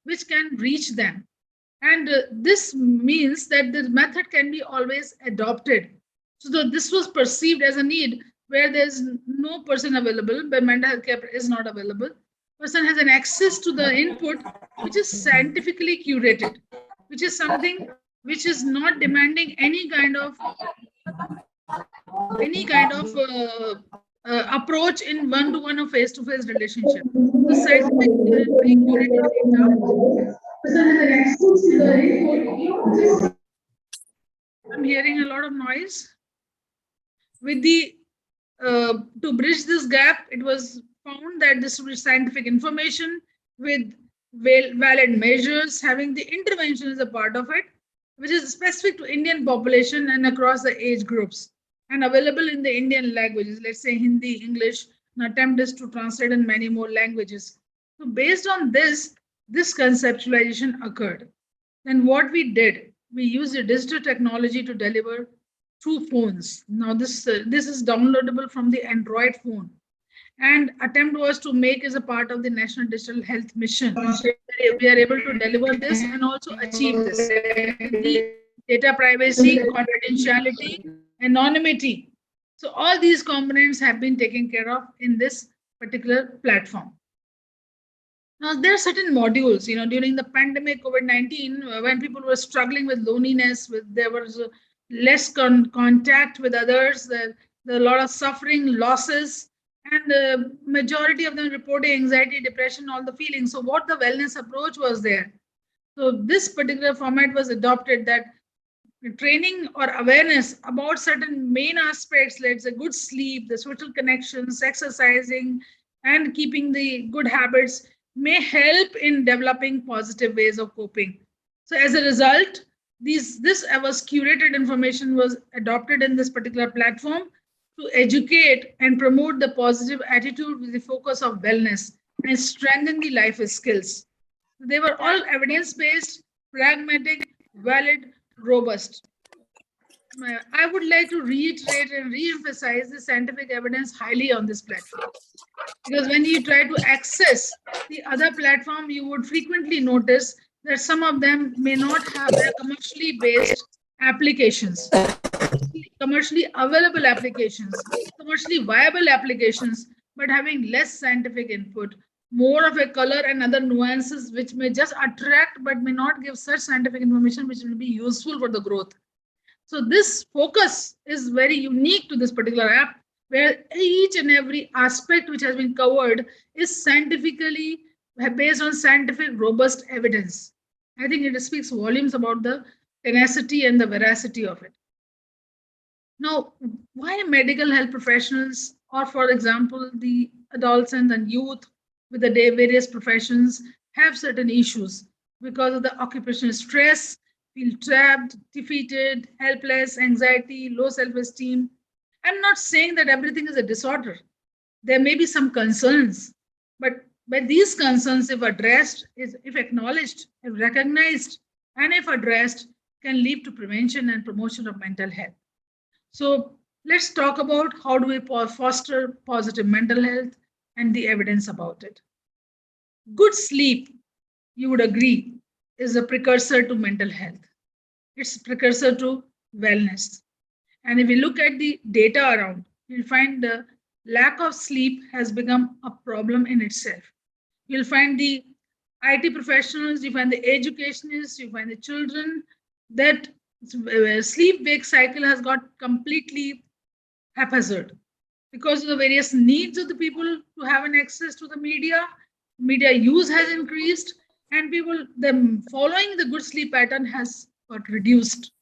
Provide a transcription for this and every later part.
which can reach them. And this means that the method can be always adopted. So this was perceived as a need where there's no person available, where mental health care is not available. Person has an access to the input which is scientifically curated, which is something which is not demanding any kind of approach in one-to-one or face-to-face relationship. The scientifically curated data. I'm hearing a lot of noise. With the to bridge this gap, it was found that this would be scientific information with valid measures, having the intervention as a part of it, which is specific to Indian population and across the age groups, and available in the Indian languages, let's say Hindi, English. An attempt is to translate in many more languages. So based on this conceptualization occurred. Then what we did, we used the digital technology to deliver through phones. Now this is downloadable from the Android phone. And attempt was to make as a part of the National Digital Health Mission. We are able to deliver this and also achieve this. The data privacy, confidentiality, anonymity. So all these components have been taken care of in this particular platform. Now, there are certain modules, during the pandemic COVID-19, when people were struggling with loneliness, there was less contact with others, there a lot of suffering, losses, and the majority of them reported anxiety, depression, all the feelings. So what the wellness approach was there? So this particular format was adopted, that training or awareness about certain main aspects, let's say good sleep, the social connections, exercising, and keeping the good habits may help in developing positive ways of coping. So as a result, this was curated information was adopted in this particular platform to educate and promote the positive attitude with the focus of wellness and strengthen the life skills. They were all evidence-based, pragmatic, valid, robust. I would like to reiterate and re-emphasize the scientific evidence highly on this platform. Because when you try to access the other platform, you would frequently notice that some of them may not have their commercially based applications, commercially available applications, commercially viable applications, but having less scientific input, more of a color and other nuances which may just attract but may not give such scientific information which will be useful for the growth. So this focus is very unique to this particular app, where each and every aspect which has been covered is scientifically based on scientific robust evidence. I think it speaks volumes about the tenacity and the veracity of it. Now, why medical health professionals, or for example, the adolescents and youth with the various professions have certain issues because of the occupational stress, feel trapped, defeated, helpless, anxiety, low self-esteem. I'm not saying that everything is a disorder. There may be some concerns, but these concerns, if addressed, if acknowledged, if recognized, and if addressed, can lead to prevention and promotion of mental health. So let's talk about how do we foster positive mental health and the evidence about it. Good sleep, you would agree, is a precursor to mental health. It's a precursor to wellness. And if we look at the data around, you'll find the lack of sleep has become a problem in itself. You'll find the IT professionals, you find the educationists, you find the children, that sleep-wake cycle has got completely haphazard because of the various needs of the people to have an access to the media. Media use has increased, and them following the good sleep pattern has got reduced.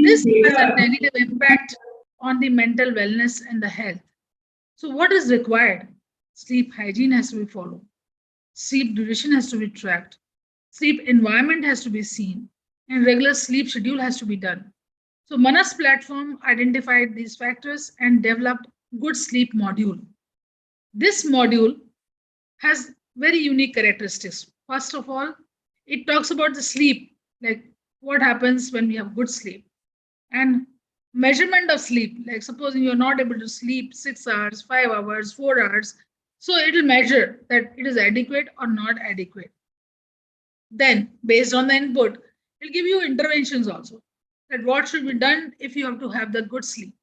This has a negative impact on the mental wellness and the health. So what is required? Sleep hygiene has to be followed. Sleep duration has to be tracked. Sleep environment has to be seen. And regular sleep schedule has to be done. So Manas platform identified these factors and developed good sleep module. This module has very unique characteristics. First of all, it talks about the sleep, like what happens when we have good sleep, and measurement of sleep, like supposing you're not able to sleep 6 hours, 5 hours, 4 hours, so it will measure that it is adequate or not adequate. Then, based on the input, it'll give you interventions also, that what should be done if you have to have the good sleep.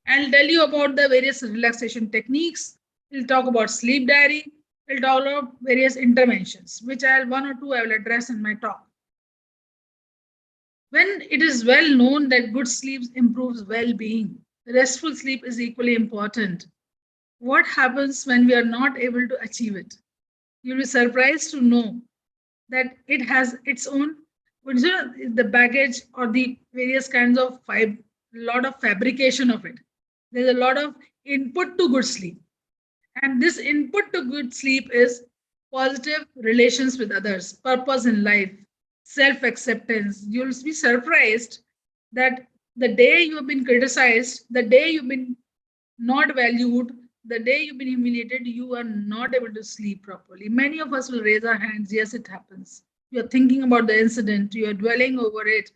I'll tell you about the various relaxation techniques. We'll talk about sleep diary. We'll talk about various interventions, which I'll one or two I will address in my talk. When it is well known that good sleep improves well-being, restful sleep is equally important. What happens when we are not able to achieve it? You'll be surprised to know that it has its own, the baggage or the various kinds of lot of fabrication of it. There's a lot of input to good sleep, and this input to good sleep is positive relations with others, purpose in life, self acceptance. You'll be surprised that the day you have been criticized, the day you've been not valued, the day you've been humiliated, you are not able to sleep properly. Many of us will raise our hands. Yes, it happens. You're thinking about the incident, you're dwelling over it.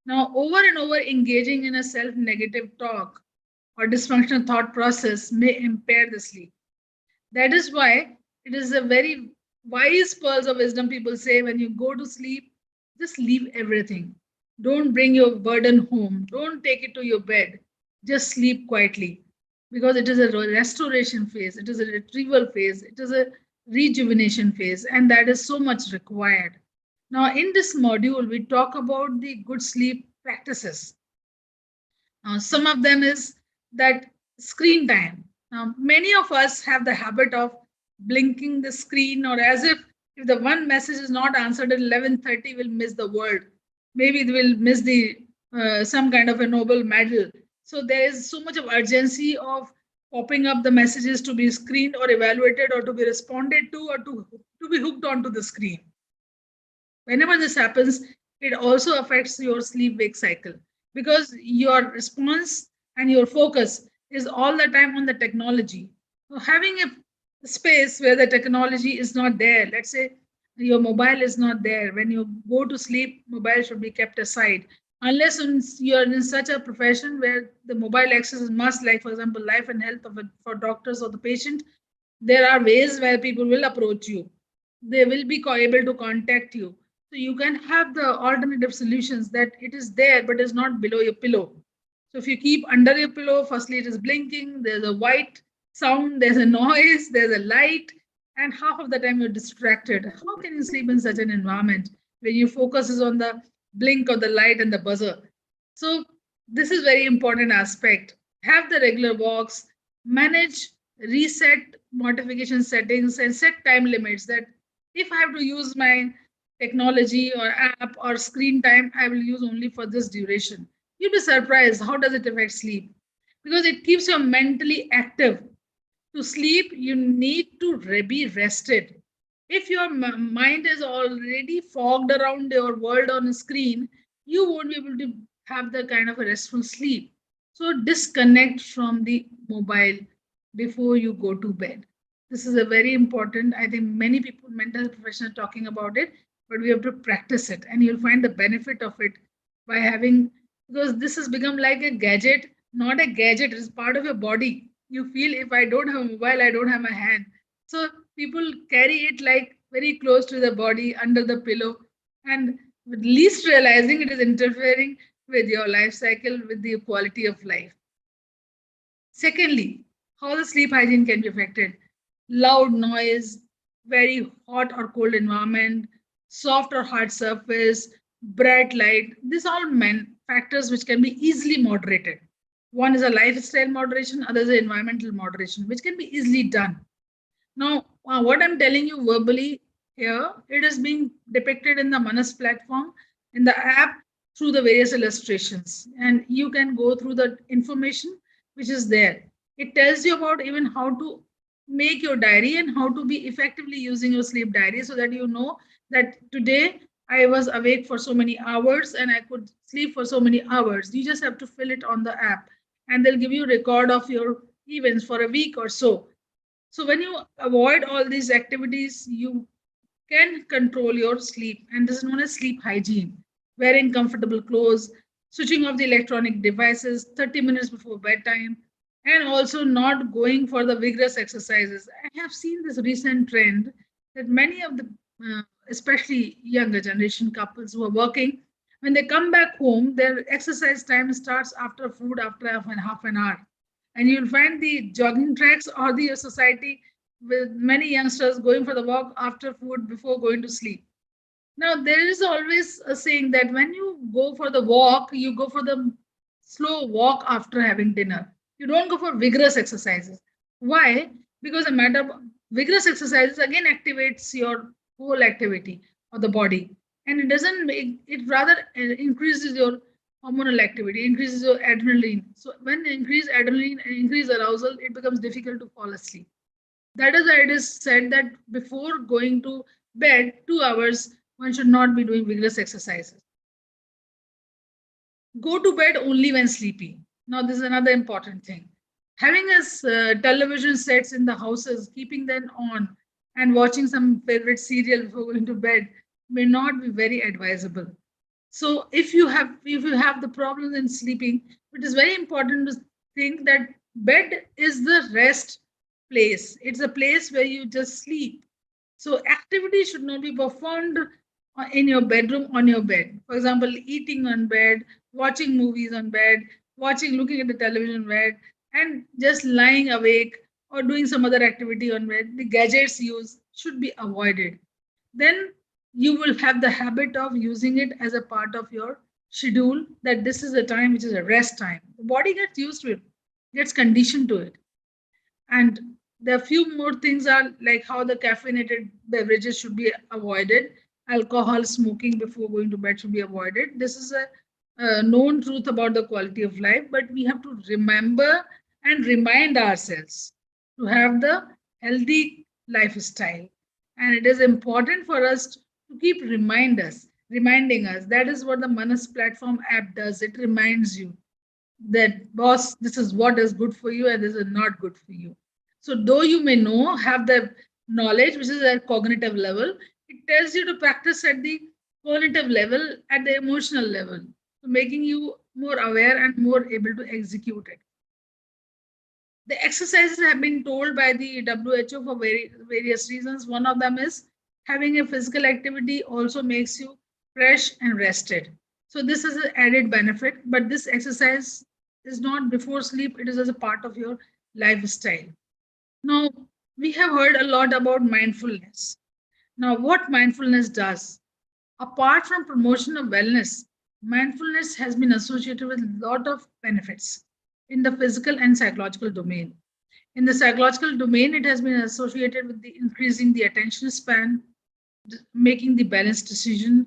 Now, over and over engaging in a self negative talk or dysfunctional thought process may impair the sleep. That is why it is a very wise pearls of wisdom people say when you go to sleep, just leave everything. Don't bring your burden home. Don't take it to your bed. Just sleep quietly because it is a restoration phase, it is a retrieval phase, it is a rejuvenation phase, and that is so much required. Now, in this module, we talk about the good sleep practices. Some of them is that screen time. Now, many of us have the habit of blinking the screen, or as if the one message is not answered at 11:30, we'll miss the world. Maybe we'll miss the some kind of a Nobel medal. So there is so much of urgency of popping up the messages to be screened or evaluated or to be responded to or to be hooked onto the screen. Whenever this happens, it also affects your sleep wake cycle because your response and your focus is all the time on the technology. So having a space where the technology is not there, let's say your mobile is not there, when you go to sleep, mobile should be kept aside. Unless you're in such a profession where the mobile access is must, like for example, life and health of it, for doctors or the patient, there are ways where people will approach you. They will be able to contact you. So you can have the alternative solutions that it is there but is not below your pillow. So if you keep under your pillow, firstly it is blinking, there's a white sound, there's a noise, there's a light, and half of the time you're distracted. How can you sleep in such an environment where your focus is on the blink of the light and the buzzer? So this is very important aspect. Have the regular walks, manage, reset notification settings, and set time limits that if I have to use my technology or app or screen time, I will use only for this duration. You'll be surprised how does it affect sleep? Because it keeps you mentally active. To sleep, you need to be rested. If your mind is already fogged around your world on a screen, you won't be able to have the kind of a restful sleep. So disconnect from the mobile before you go to bed. This is a very important. I think many people, mental professionals, talking about it, but we have to practice it, and you'll find the benefit of it by having, because this has become like a gadget, not a gadget. It's part of your body. You feel if I don't have a mobile, I don't have my hand. So people carry it like very close to the body, under the pillow, and with least realizing it is interfering with your life cycle, with the quality of life. Secondly, how the sleep hygiene can be affected. Loud noise, very hot or cold environment, soft or hard surface, bright light. These are all factors which can be easily moderated. One is a lifestyle moderation, other is environmental moderation, which can be easily done. Now, what I'm telling you verbally here, it is being depicted in the Manas platform, in the app, through the various illustrations. And you can go through the information which is there. It tells you about even how to make your diary and how to be effectively using your sleep diary so that you know that today I was awake for so many hours and I could sleep for so many hours. You just have to fill it on the app and they'll give you record of your events for a week or so. So when you avoid all these activities, you can control your sleep, and this is known as sleep hygiene. Wearing comfortable clothes, switching off the electronic devices 30 minutes before bedtime, and also not going for the vigorous exercises. I have seen this recent trend that many of the especially younger generation couples who are working, when they come back home, their exercise time starts after food, after half an hour. And you'll find the jogging tracks or the society with many youngsters going for the walk after food before going to sleep. Now, there is always a saying that when you go for the walk, you go for the slow walk after having dinner. You don't go for vigorous exercises. Why? Because a matter vigorous exercises again activates your whole activity of the body, and it doesn't make it, rather increases your hormonal activity, increases your adrenaline. So when increase adrenaline and increase arousal, it becomes difficult to fall asleep. That is why it is said that before going to bed, 2 hours, one should not be doing vigorous exercises. Go to bed only when sleepy. Now, this is another important thing. Having us television sets in the houses, keeping them on, and watching some favorite serial before going to bed may not be very advisable. So, if you have the problems in sleeping, it is very important to think that bed is the rest place. It's a place where you just sleep. So activity should not be performed in your bedroom on your bed. For example, eating on bed, watching movies on bed, looking at the television bed, and just lying awake or doing some other activity on bed. The gadgets used should be avoided. Then you will have the habit of using it as a part of your schedule, that this is a time which is a rest time. The body gets used to it, gets conditioned to it. And there are few more things are like how the caffeinated beverages should be avoided. Alcohol, smoking before going to bed should be avoided. This is a known truth about the quality of life, but we have to remember and remind ourselves to have the healthy lifestyle. And it is important for us to keep reminding us. That is what the Manas platform app does. It reminds you that, boss, this is what is good for you and this is not good for you. So though you may know, have the knowledge which is at cognitive level, it tells you to practice at the cognitive level, at the emotional level, so making you more aware and more able to execute it. The exercises have been told by the WHO for various reasons. One of them is having a physical activity also makes you fresh and rested. So this is an added benefit, but this exercise is not before sleep, it is as a part of your lifestyle. Now, we have heard a lot about mindfulness. Now, what mindfulness does, apart from promotion of wellness, mindfulness has been associated with a lot of benefits in the physical and psychological domain. In the psychological domain, it has been associated with the increasing the attention span, making the balanced decision,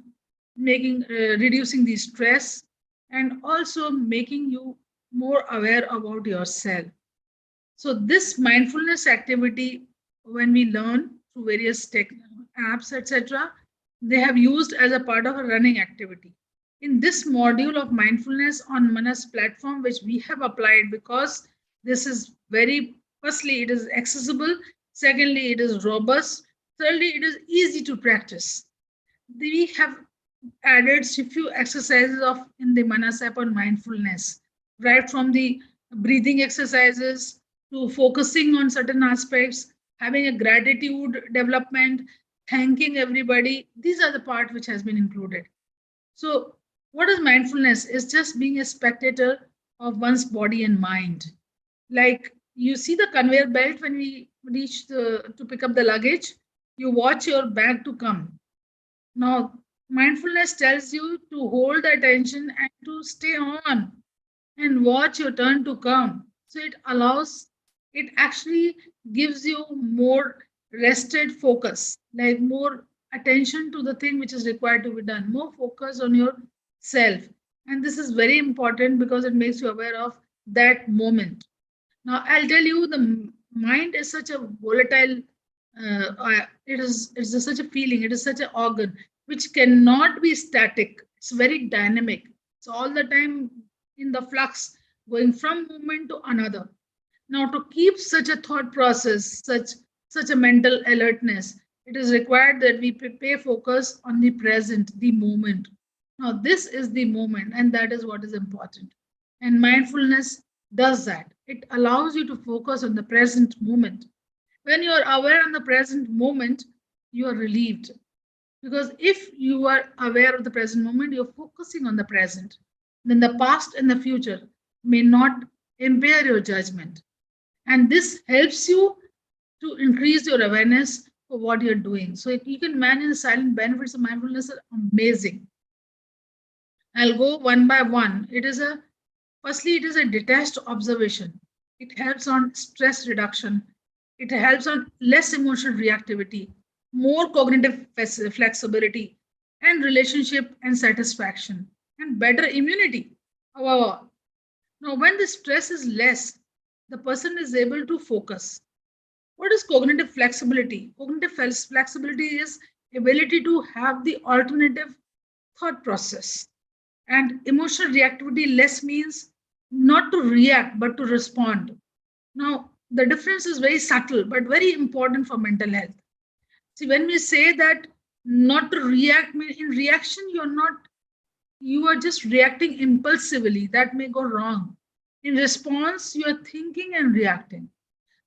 making reducing the stress, and also making you more aware about yourself. So this mindfulness activity, when we learn through various tech apps, etc., they have used as a part of a running activity. In this module of mindfulness on Manas platform, which we have applied, because this is very, firstly, it is accessible, secondly, it is robust, thirdly, it is easy to practice. We have added a few exercises of in the Manas app on mindfulness, right from the breathing exercises to focusing on certain aspects, having a gratitude development, thanking everybody. These are the part which has been included. So, what is mindfulness? Is just being a spectator of one's body and mind. Like you see the conveyor belt when we reach to pick up the luggage, you watch your bag to come. Now, mindfulness tells you to hold attention and to stay on and watch your turn to come. So it actually gives you more rested focus, like more attention to the thing which is required to be done, more focus on yourself. And this is very important because it makes you aware of that moment. Now, I'll tell you, the mind is such a volatile. It is such a feeling. It is such an organ which cannot be static. It's very dynamic. It's all the time in the flux, going from moment to another. Now, to keep such a thought process, such a mental alertness, it is required that we pay focus on the present, the moment. Now, this is the moment, and that is what is important. And mindfulness does that. It allows you to focus on the present moment. When you are aware on the present moment, you are relieved. Because if you are aware of the present moment, you're focusing on the present, then the past and the future may not impair your judgment. And this helps you to increase your awareness for what you're doing. So if you can manage the silent benefits of mindfulness are amazing. I'll go one by one. Firstly, it is a detached observation. It helps on stress reduction. It helps on less emotional reactivity, more cognitive flexibility, and relationship and satisfaction, and better immunity. However, now when the stress is less, the person is able to focus. What is cognitive flexibility? Cognitive flexibility is ability to have the alternative thought process. And emotional reactivity less means not to react but to respond. Now, the difference is very subtle but very important for mental health. See, when we say that not to react, in reaction, you are just reacting impulsively. That may go wrong. In response, you are thinking and reacting.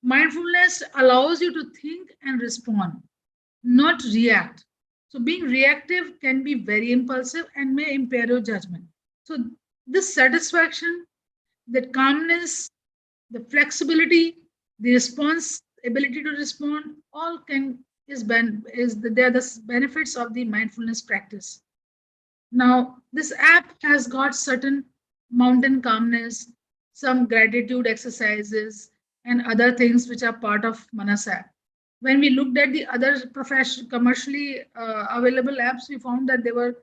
Mindfulness allows you to think and respond, not react. So, being reactive can be very impulsive and may impair your judgment. So, this satisfaction, the calmness, the flexibility, the response ability to respond, all can they are the benefits of the mindfulness practice. Now, this app has got certain mountain calmness, some gratitude exercises, and other things which are part of Manas app. When we looked at the other professional, commercially available apps, we found that they were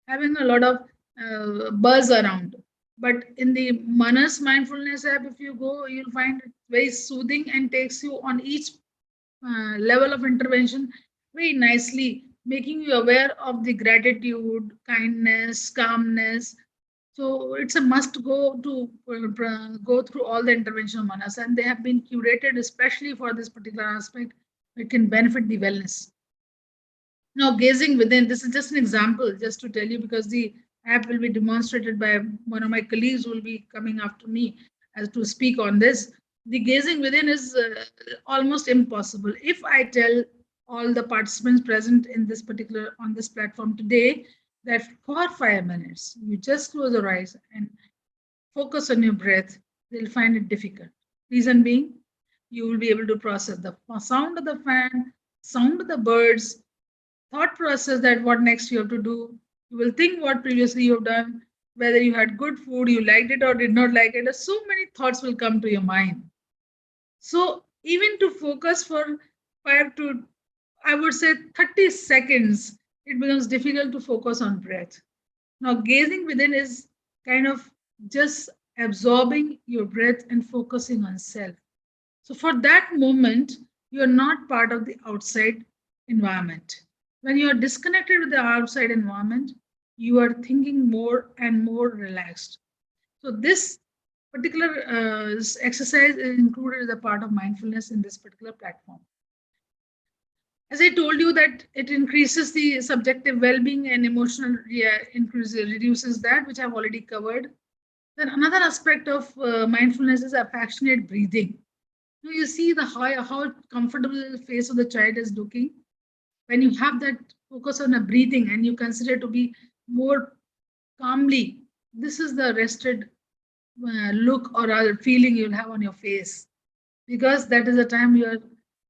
having a lot of buzz around. But in the Manas mindfulness app, if you go, you'll find it very soothing and takes you on each level of intervention very nicely, making you aware of the gratitude, kindness, calmness. So it's a must go to go through all the intervention of Manas, and they have been curated especially for this particular aspect. It can benefit the wellness. Now, gazing within, this is just an example, just to tell you, because the app will be demonstrated by one of my colleagues who will be coming after me as to speak on this. The gazing within is almost impossible. If I tell all the participants present in this particular on this platform today that for 5 minutes you just close your eyes and focus on your breath, they'll find it difficult. Reason being, you will be able to process the sound of the fan, sound of the birds, thought process that what next you have to do. You will think what previously you have done, whether you had good food, you liked it or did not like it. So many thoughts will come to your mind. So even to focus for 5 to, I would say, 30 seconds, it becomes difficult to focus on breath. Now, gazing within is kind of just absorbing your breath and focusing on self. So, for that moment, you are not part of the outside environment. When you are disconnected with the outside environment, you are thinking more and more relaxed. So, this particular exercise is included as a part of mindfulness in this particular platform. As I told you that it increases the subjective well-being and emotional reduces that, which I've already covered. Then another aspect of mindfulness is affectionate breathing. You see the how comfortable the face of the child is looking when you have that focus on a breathing and you consider to be more calmly. This is the rested look or feeling you'll have on your face, because that is the time you are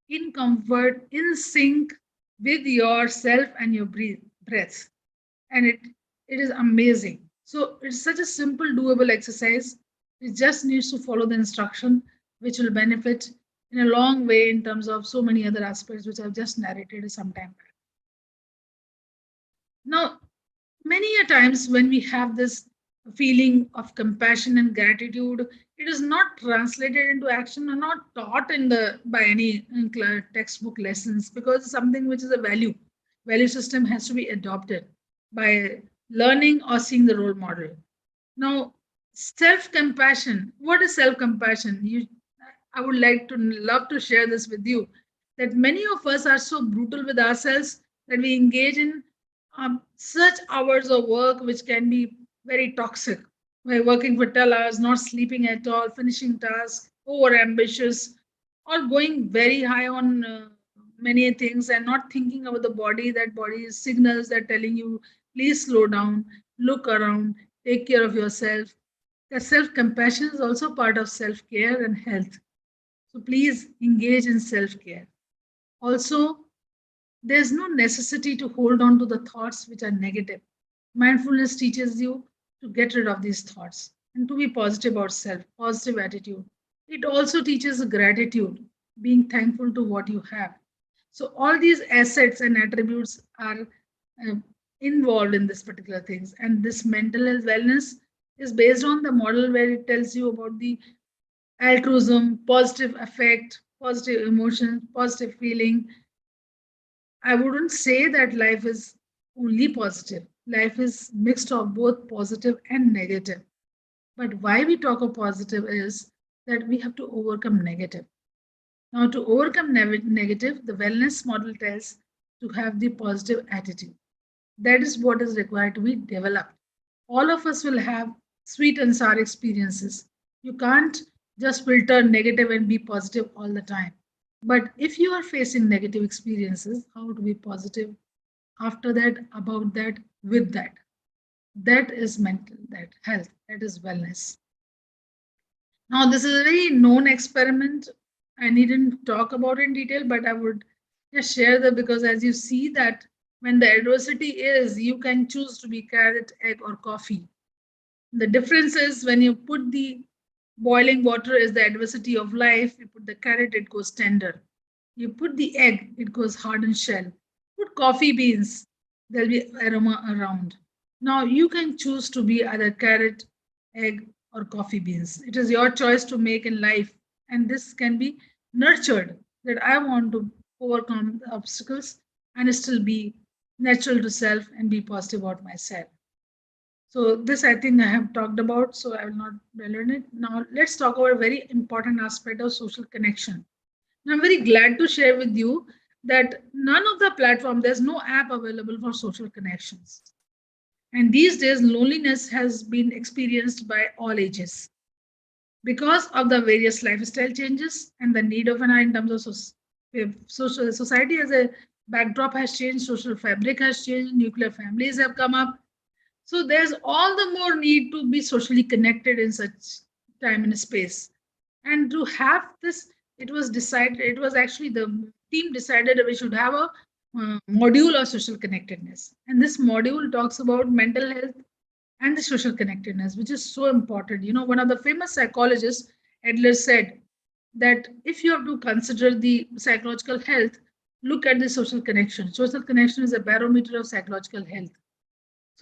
in comfort, in sync with yourself and your breath. And it is amazing. So it's such a simple, doable exercise. It just needs to follow the instruction, which will benefit in a long way in terms of so many other aspects, which I've just narrated some time back. Now, many a times when we have this feeling of compassion and gratitude, it is not translated into action or not taught in the by any textbook lessons, because it's something which is a value system has to be adopted by learning or seeing the role model. Now, self compassion, what is self compassion? I would like to love to share this with you, that many of us are so brutal with ourselves that we engage in such hours of work which can be very toxic. We're working for 12 hours, not sleeping at all, finishing tasks, over ambitious, or going very high on many things and not thinking about the body, that body is signals that telling you, please slow down, look around, take care of yourself. The self compassion is also part of self care and health. So please engage in self care. Also, there's no necessity to hold on to the thoughts which are negative. Mindfulness teaches you to get rid of these thoughts and to be positive about self, positive attitude. It also teaches gratitude, being thankful to what you have. So all these assets and attributes are uh, involved in this particular things. And this mental health wellness is based on the model where it tells you about the altruism, positive affect, positive emotion, positive feeling. I wouldn't say that life is only positive. Life is mixed of both positive and negative. But why we talk of positive is that we have to overcome negative. Now, to overcome negative, the wellness model tells to have the positive attitude. That is what is required to be developed. All of us will have sweet and sour experiences. You can't just filter negative and be positive all the time. But if you are facing negative experiences, how to be positive after that, about that, with that? That is mental, that health, that is wellness. Now, this is a very known experiment. I needn't talk about it in detail, but I would just share that because as you see that when the adversity is, you can choose to be carrot, egg, or coffee. The difference is when you put the boiling water is the adversity of life, you put the carrot, it goes tender. You put the egg, it goes hard and shell. Put coffee beans, there'll be aroma around. Now you can choose to be either carrot, egg, or coffee beans. It is your choice to make in life, and this can be nurtured. That I want to overcome the obstacles and still be natural to self and be positive about myself. So this I think I have talked about, so I will not dwell on it. Now let's talk about a very important aspect of social connection. Now, I'm very glad to share with you that none of the platform, there's no app available for social connections. And these days, loneliness has been experienced by all ages because of the various lifestyle changes and the need of an in terms of social society as a backdrop has changed, social fabric has changed, nuclear families have come up, so there's all the more need to be socially connected in such time and space. And to have this, it was decided, it was actually the team decided that we should have a module of social connectedness. And this module talks about mental health and the social connectedness, which is so important. You know, one of the famous psychologists, Adler, said that if you have to consider the psychological health, look at the social connection. Social connection is a barometer of psychological health.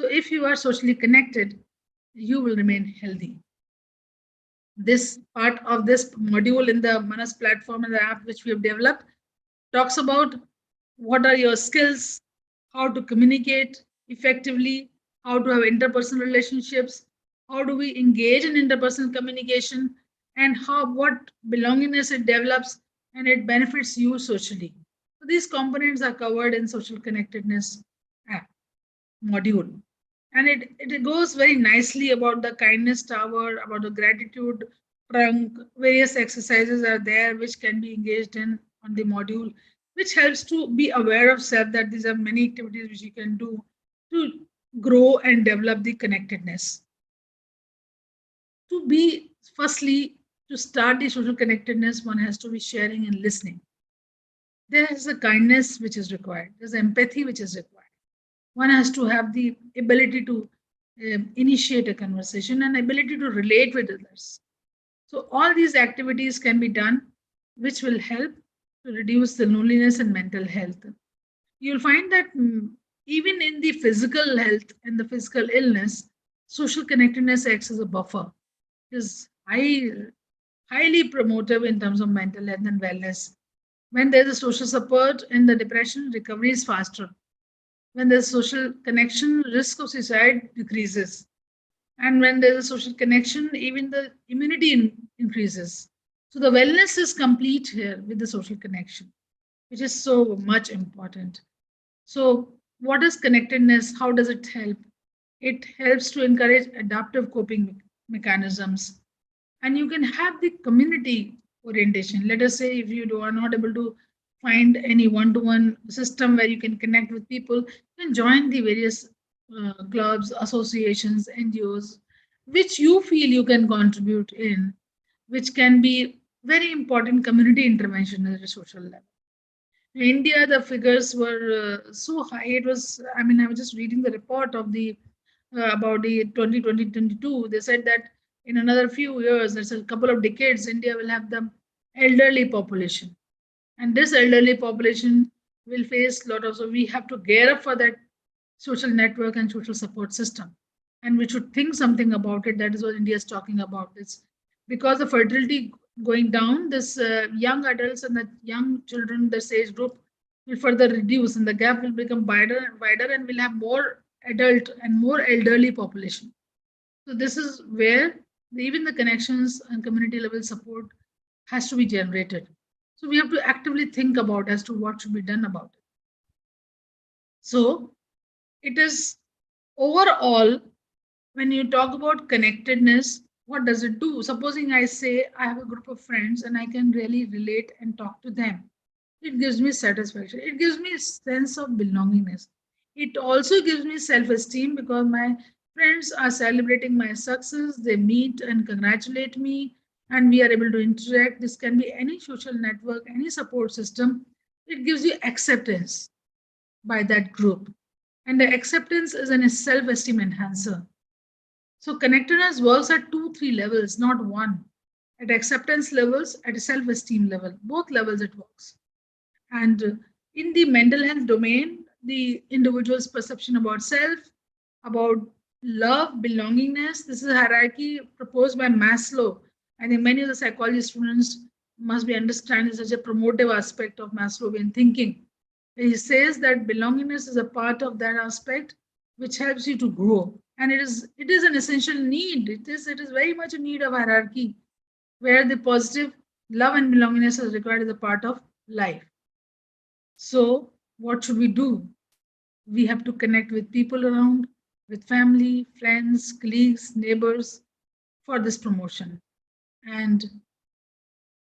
So if you are socially connected, you will remain healthy. This part of this module in the Manas platform and the app which we have developed talks about what are your skills, how to communicate effectively, how to have interpersonal relationships, how do we engage in interpersonal communication, and how what belongingness it develops and it benefits you socially. So these components are covered in social connectedness app module. And it goes very nicely about the kindness tower, about the gratitude trunk. Various exercises are there which can be engaged in on the module, which helps to be aware of self that these are many activities which you can do to grow and develop the connectedness. To be, firstly, to start the social connectedness, one has to be sharing and listening. There is a kindness which is required, there's empathy which is required. One has to have the ability to initiate a conversation and ability to relate with others. So all these activities can be done which will help to reduce the loneliness and mental health. You'll find that even in the physical health and the physical illness, social connectedness acts as a buffer. It is highly promotive in terms of mental health and wellness. When there's a social support in the depression, recovery is faster. When there's social connection, risk of suicide decreases. And when there's a social connection, even the immunity increases. So the wellness is complete here with the social connection, which is so much important. So, what is connectedness? How does it help? It helps to encourage adaptive coping mechanisms. And you can have the community orientation. Let us say if you are not able to find any one-to-one system where you can connect with people. You can join the various clubs, associations, NGOs, which you feel you can contribute in, which can be very important community intervention at a social level. In India, the figures were so high. It was, I mean, I was just reading the report of the about the 2022. They said that in another few years, that's a couple of decades, India will have the elderly population, and this elderly population will face a lot of. So we have to gear up for that social network and social support system, and we should think something about it. That is what India is talking about. This because the fertility going down, this young adults and the young children, this age group will further reduce, and the gap will become wider, and we'll have more adult and more elderly population. So this is where even the connections and community level support has to be generated. So we have to actively think about as to what should be done about it. So it is overall, when you talk about connectedness, what does it do? Supposing I say I have a group of friends and I can really relate and talk to them. It gives me satisfaction. It gives me a sense of belongingness. It also gives me self-esteem because my friends are celebrating my success. They meet and congratulate me, and we are able to interact. This can be any social network, any support system. It gives you acceptance by that group. And the acceptance is a self-esteem enhancer. So connectedness works at two, three levels, not one. At acceptance levels, at a self-esteem level, both levels it works. And in the mental health domain, the individual's perception about self, about love, belongingness, this is a hierarchy proposed by Maslow. I think many of the psychology students must be understanding such a promotive aspect of Maslowian thinking. He says that belongingness is a part of that aspect which helps you to grow. And it is an essential need. It is very much a need of hierarchy where the positive love and belongingness is required as a part of life. So, what should we do? We have to connect with people around, with family, friends, colleagues, neighbors for this promotion. And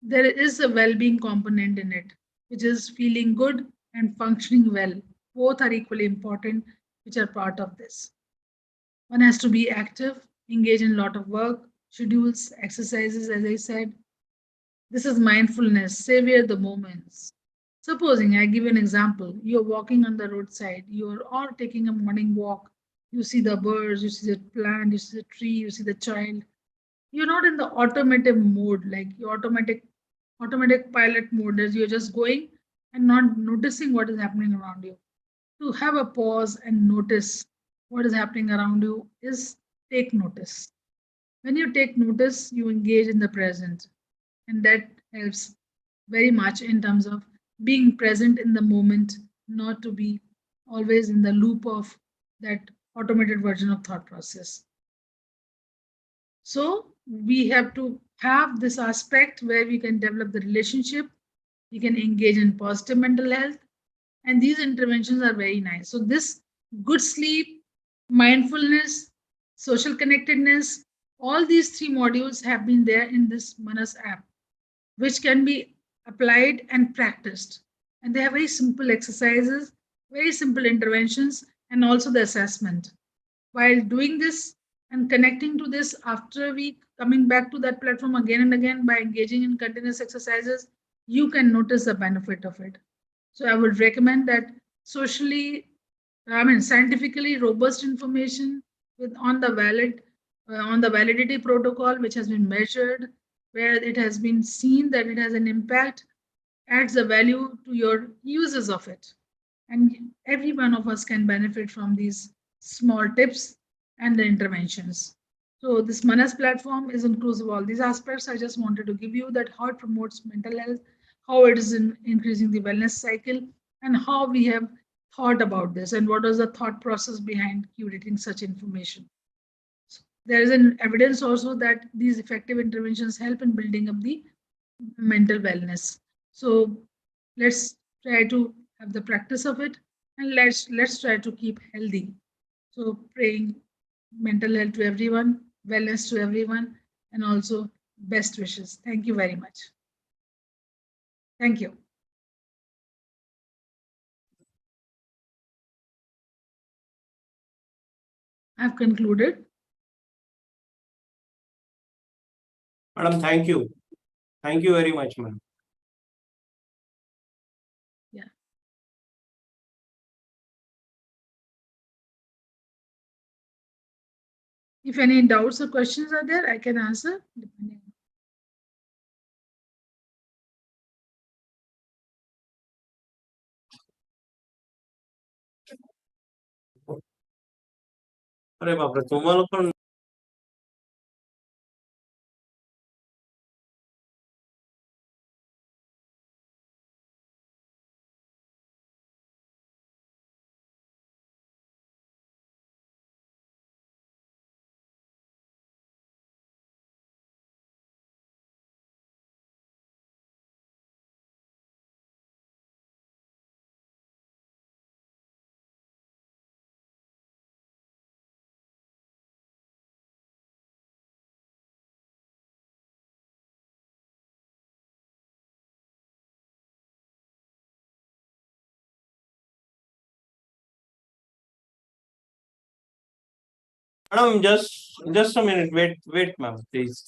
there is a well being component in it, which is feeling good and functioning well. Both are equally important, which are part of this. One has to be active, engage in a lot of work, schedules, exercises, as I said. This is mindfulness, savor the moments. Supposing I give you an example, you're walking on the roadside, you're or taking a morning walk, you see the birds, you see the plant, you see the tree, you see the child. You're not in the automatic mode, like your automatic pilot mode, as you're just going and not noticing what is happening around you. To have a pause and notice what is happening around you is take notice. When you take notice, you engage in the present, and that helps very much in terms of being present in the moment, not to be always in the loop of that automated version of thought process. So we have to have this aspect where we can develop the relationship, we can engage in positive mental health, and these interventions are very nice. So this good sleep, mindfulness, social connectedness, all these three modules have been there in this Manas app, which can be applied and practiced. And they have very simple exercises, very simple interventions, and also the assessment. While doing this and connecting to this after a week, coming back to that platform again and again by engaging in continuous exercises, you can notice the benefit of it. So I would recommend that socially, I mean, scientifically robust information with on the validity protocol, which has been measured, where it has been seen that it has an impact, adds a value to your uses of it. And every one of us can benefit from these small tips and the interventions. So this Manas platform is inclusive of all these aspects. I just wanted to give you that how it promotes mental health, how it is increasing the wellness cycle, and how we have thought about this, and what was the thought process behind curating such information. There is an evidence also that these effective interventions help in building up the mental wellness. So let's try to have the practice of it, and let's try to keep healthy. So praying mental health to everyone, wellness to everyone, and also best wishes. Thank you very much. Thank you. I've concluded. Madam, thank you. Thank you very much, ma'am. Yeah. If any doubts or questions are there, I can answer depending. अरे बापरे, तुम्हाला पण madam, just a minute. Wait, ma'am, please.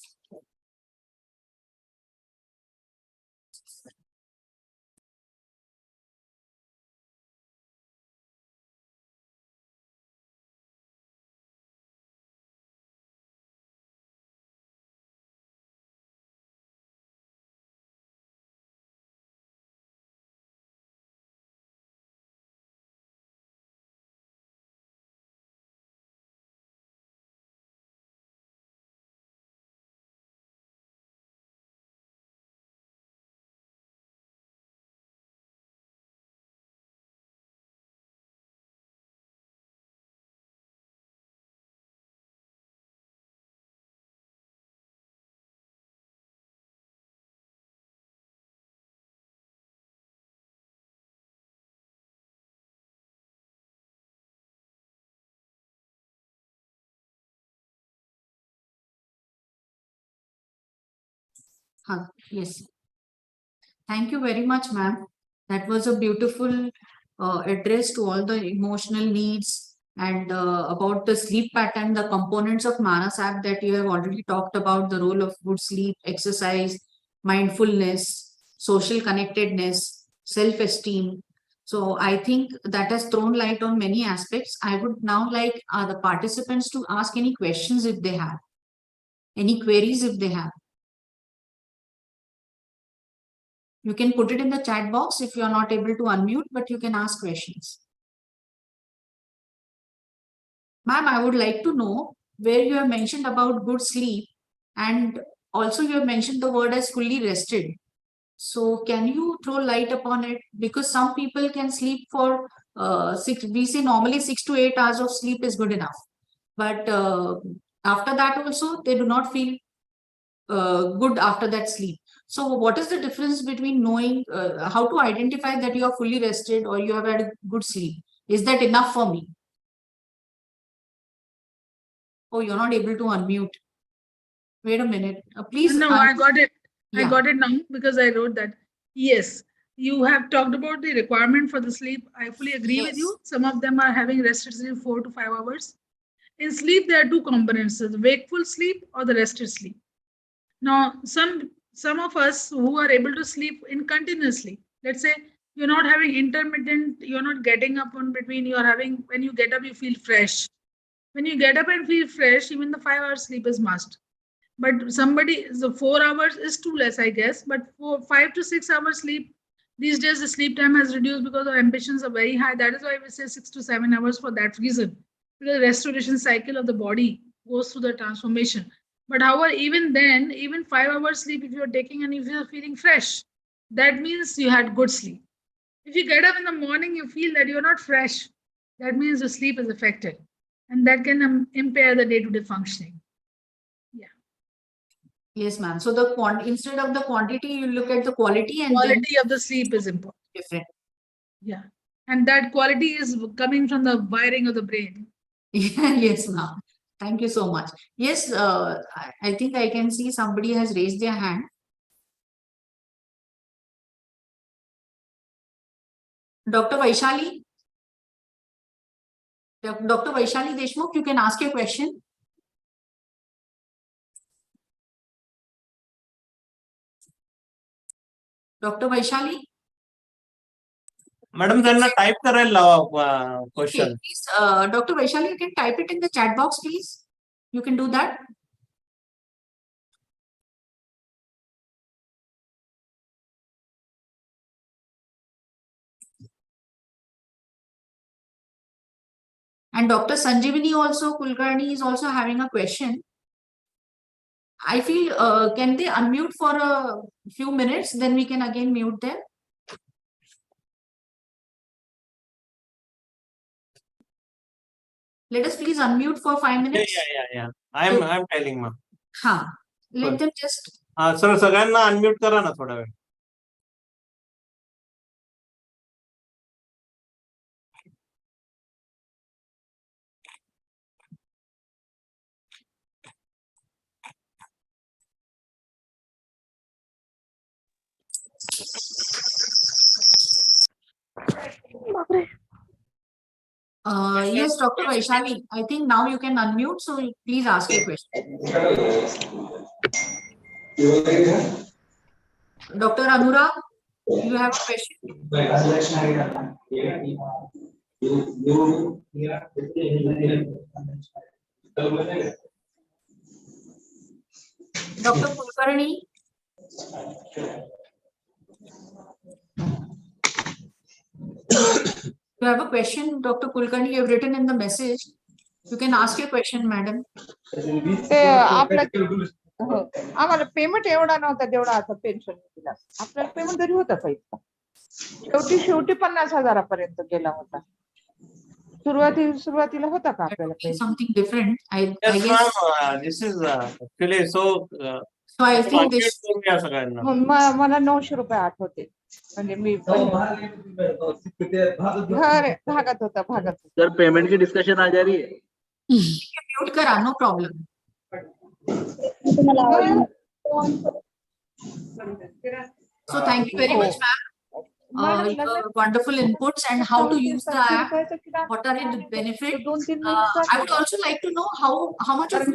Yes. Thank you very much, ma'am. That was a beautiful address to all the emotional needs and about the sleep pattern, the components of Manas app that you have already talked about, the role of good sleep, exercise, mindfulness, social connectedness, self-esteem. So I think that has thrown light on many aspects. I would now like the participants to ask any questions if they have, any queries if they have. You can put it in the chat box if you are not able to unmute, but you can ask questions. Ma'am, I would like to know where you have mentioned about good sleep and also you have mentioned the word as fully rested. So can you throw light upon it? Because some people can sleep for we say normally 6 to 8 hours of sleep is good enough. But after that also they do not feel good after that sleep. So what is the difference between knowing how to identify that you are fully rested or you have had a good sleep? Is that enough for me? Oh, you're not able to unmute. Wait a minute. Please. No, I got it. Yeah. I got it now because I wrote that. Yes, you have talked about the requirement for the sleep. I fully agree with you. Some of them are having rested sleep 4 to 5 hours. In sleep, there are two components: the wakeful sleep or the rested sleep. Now, some of us who are able to sleep in continuously, let's say you're not having intermittent, you're not getting up on between, you're having when you get up, you feel fresh. When you get up and feel fresh, even the 5 hours sleep is must. But somebody, the 4 hours is too less, I guess. But for 5 to 6 hours sleep, these days the sleep time has reduced because our ambitions are very high. That is why we say 6 to 7 hours for that reason. The restoration cycle of the body goes through the transformation. But however, even then, even 5 hours sleep, if you're taking and if you're feeling fresh, that means you had good sleep. If you get up in the morning, you feel that you're not fresh, that means the sleep is affected. And that can impair the day-to-day functioning. Yeah. Yes, ma'am. So the instead of the quantity, you look at the quality and Quality of the sleep is important. Different. Yeah. And that quality is coming from the wiring of the brain. Yes, ma'am. Thank you so much. Yes, I think I can see somebody has raised their hand. Dr. Vaishali, Dr. Vaishali Deshmukh, you can ask your question. Dr. Vaishali? Madam त्यांना type करायला लावा Okay, question. please, Dr. Vaishali, you can type it in the chat box, please. You can do that. And Dr. Sanjeevani also, Kulkarni is also having a question. I feel, can they unmute for a few minutes, then we can again mute them. Let us please unmute for 5 minutes. Yeah. I'm telling ma'am. Let them just. Sir सगळ्यांना unmute करा ना थोडा वेळ. Yes, Dr. Vaishali, I think now you can unmute, so please ask your question. Dr. Anurag, you have a question? Dr. Kulkarni? You have a question, Dr. Kulkarni, you have written in the message. You can ask your question, madam. आम्हाला payment एवढा नव्हता तेवढा आता pension दिला. आपल्याला payment तरी होता का इतका? शेवटी 50,000 गेला होता. सुरुवातीला होता का आपल्याला Something different. I Yes, guess. ma'am. This is actually so. So I think this. मला 900 रुपये आठवते. म्हणजे मी भागात होता. सर पेमेंट की डिस्कशन आ जा रही है. Mute करा, no problem. So thank you very much, ma'am. Your wonderful inputs and how to use the app. What are the benefits? I would also like to know how much of if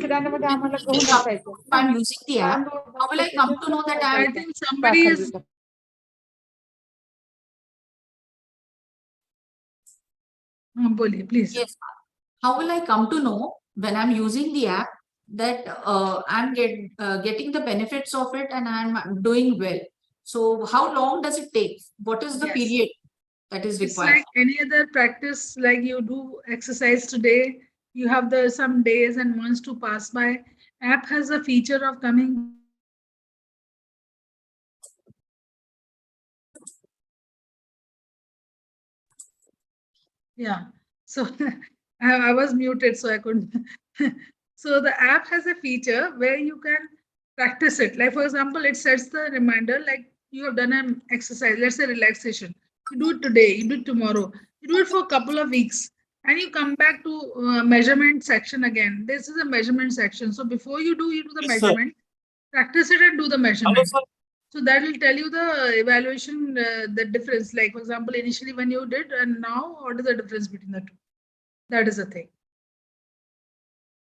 I'm using the app, how will I come to know that I think somebody is. Bolliye, please. Yes, ma'am. How will I come to know when I'm using the app that I'm getting the benefits of it and I'm doing well? So how long does it take? What is the Yes. period that is It's required? like any other practice, like you do exercise today, you have some days and months to pass by. App has a feature of coming. Yeah, so I was muted, so I couldn't. So the app has a feature where you can practice it. Like for example, it sets the reminder, like you have done an exercise, let's say relaxation. You do it today, you do it tomorrow, you do it for a couple of weeks, and you come back to measurement section again. This is a measurement section. So before you do the Yes, sir. measurement, practice it and do the measurement. Hello, sir. So that will tell you the evaluation, the difference. Like for example, initially when you did and now, what is the difference between the two? That is the thing.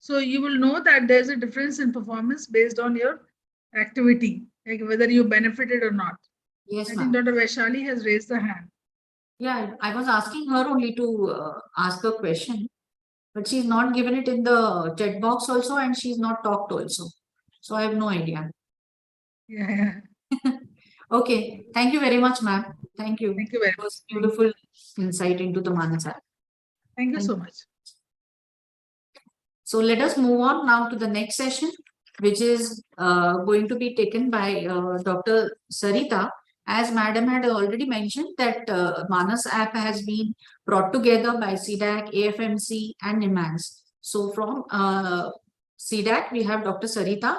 So you will know that there's a difference in performance based on your activity, like whether you benefited or not. Yes, I ma'am. think Dr. Vaishali has raised the hand. Yeah, I was asking her only to ask a question, but she's not given it in the chat box also, and she's not talked also. So I have no idea. Yeah. Okay, thank you very much, ma'am. Thank you. Thank you very It much. was beautiful insight into the Manas app. Thank you so much. So let us move on now to the next session, which is going to be taken by Dr. Sarita. As Madam had already mentioned that Manas app has been brought together by CDAC, AFMC and NIMANS. So from CDAC, we have Dr. Sarita.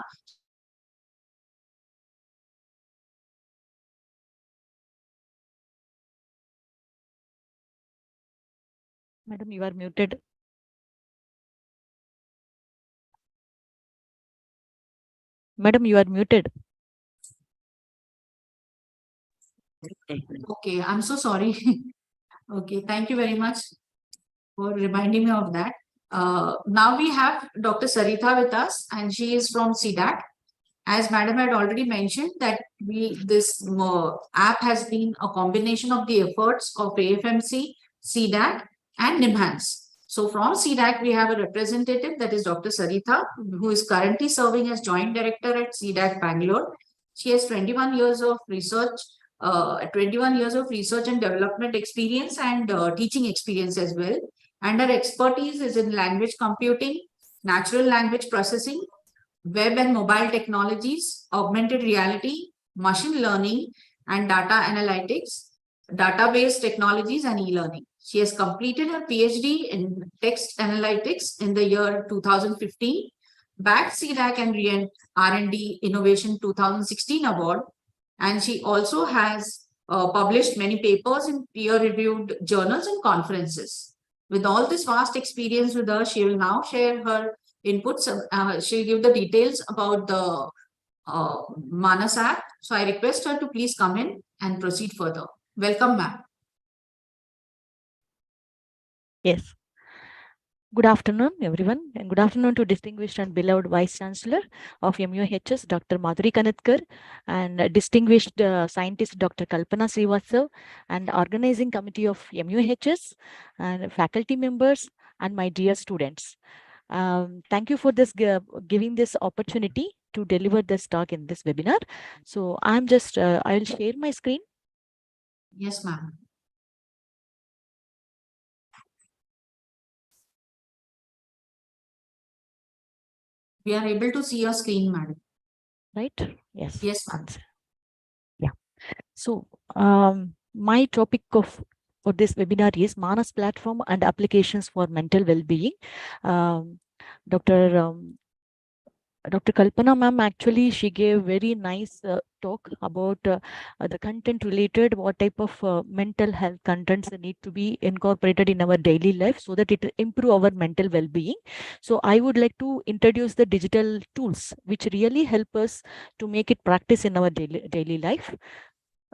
Madam, you are muted. Madam, you are muted. Okay, I'm so sorry. Okay, thank you very much. for reminding me of that. Now we have Dr. Saritha with us, and she is from CDAC. As Madam had already mentioned, that this app has been a combination of the efforts of AFMC, CDAC, and NIMHANS. So from CDAC, we have a representative, that is Dr. Saritha, who is currently serving as Joint Director at CDAC Bangalore. She has 21 years of research, and development experience and teaching experience as well. And her expertise is in language computing, natural language processing, web and mobile technologies, augmented reality, machine learning, and data analytics, database technologies, and e-learning. She has completed her PhD in text analytics in the year 2015, bagged CDAC and R&D Innovation 2016 award, and she also has published many papers in peer-reviewed journals and conferences. With all this vast experience with her, she will now share her inputs. She'll give the details about the Manas app. So I request her to please come in and proceed further. Welcome, ma'am. Yes. Good afternoon, everyone, and good afternoon to distinguished and beloved Vice Chancellor of MUHS, Dr. Madhuri Kanatkar, and distinguished scientist Dr. Kalpana Srivastav, and organizing committee of MUHS, and faculty members, and my dear students. Thank you for this giving this opportunity to deliver this talk in this webinar. So I'm just, I will share my screen. Yes, ma'am. We are able to see your screen, madam. Right? Yes. Yes, ma'am. Yeah. So my topic for this webinar is Manas platform and applications for mental well-being. Dr. Kalpana ma'am, actually, she gave very nice talk about the content related, what type of mental health contents need to be incorporated in our daily life so that it improve our mental well-being. So I would like to introduce the digital tools which really help us to make it practice in our daily life.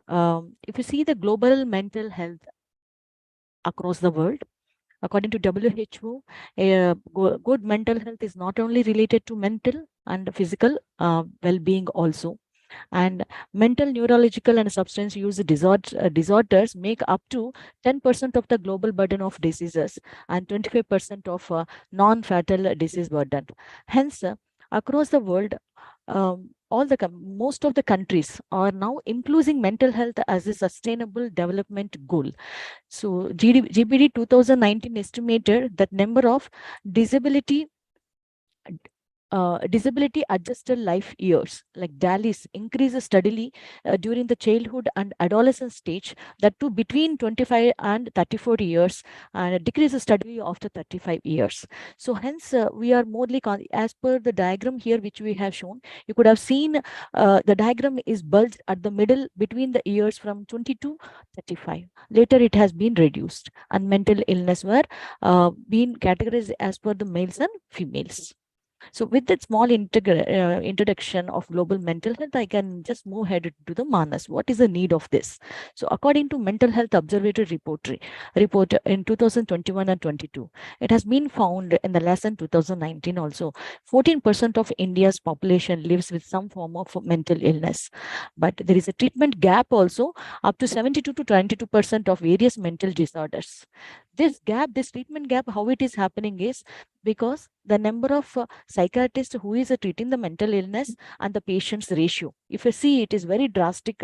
If you see the global mental health across the world, according to WHO, good mental health is not only related to mental and physical well-being also. And mental, neurological, and substance use disorders make up to 10% of the global burden of diseases and 25% of non-fatal disease burden. Hence, across the world, most of the countries are now including mental health as a sustainable development goal. So GBD 2019 estimated that number of disability adjusted life years like DALYs increases steadily during the childhood and adolescent stage, that too between 25 and 34 years, and decreases steadily after 35 years. So hence we are more like as per the diagram here which we have shown, you could have seen the diagram is bulged at the middle between the years from 20 to 35. Later it has been reduced, and mental illness were being categorized as per the males and females. So with that small introduction of global mental health, I can just move ahead to the Manas. What is the need of this? So according to Mental Health Observatory report in 2021 and 22, it has been found in the lesson 2019 also, 14% of India's population lives with some form of mental illness. But there is a treatment gap also, up to 72 to 22% of various mental disorders. This treatment gap, how it is happening is because the number of psychiatrists who is treating the mental illness and the patient's ratio, if you see, it is very drastic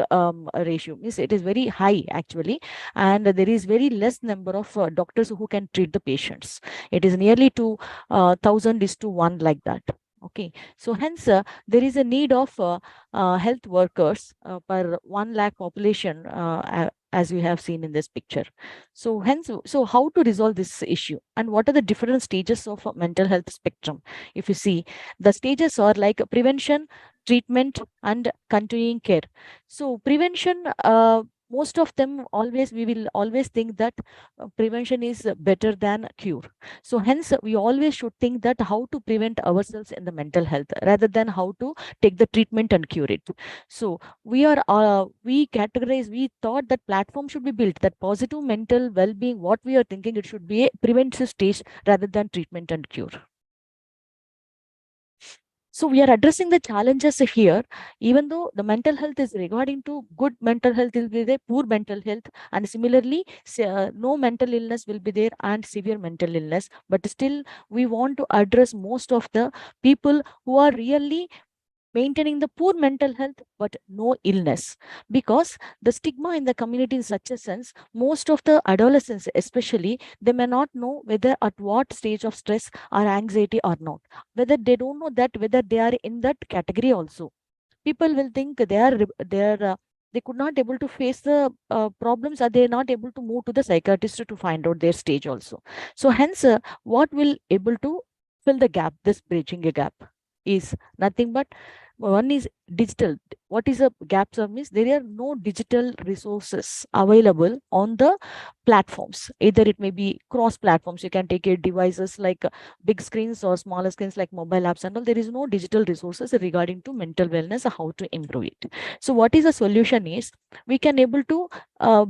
ratio, means it is very high actually, and there is very less number of doctors who can treat the patients. It is nearly to 1,000:1 like that. Okay, so hence there is a need of health workers per 1 lakh population, as we have seen in this picture. So hence, so how to resolve this issue, and what are the different stages of a mental health spectrum? If you see, the stages are like prevention, treatment, and continuing care. So prevention, most of them always, we will always think that prevention is better than cure. So hence we always should think that how to prevent ourselves in the mental health rather than how to take the treatment and cure it. So we categorize, we thought that platform should be built, that positive mental well-being, what we are thinking, it should be a preventive stage rather than treatment and cure. So we are addressing the challenges here, even though the mental health is regarding to good mental health will be there, poor mental health, and similarly, no mental illness will be there and severe mental illness. But still, we want to address most of the people who are really maintaining the poor mental health but no illness, because the stigma in the community in such a sense, most of the adolescents especially, they may not know whether at what stage of stress or anxiety or not, whether they don't know that whether they are in that category also. People will think they could not able to face the problems, or they are not able to move to the psychiatrist to find out their stage also. So hence what will able to fill the gap, this bridging a gap, is nothing but one is digital. What is a gap means there are no digital resources available on the platforms. Either it may be cross platforms, you can take your devices like big screens or smaller screens like mobile apps and all. There is no digital resources regarding to mental wellness or how to improve it. So what is the solution is, we can able to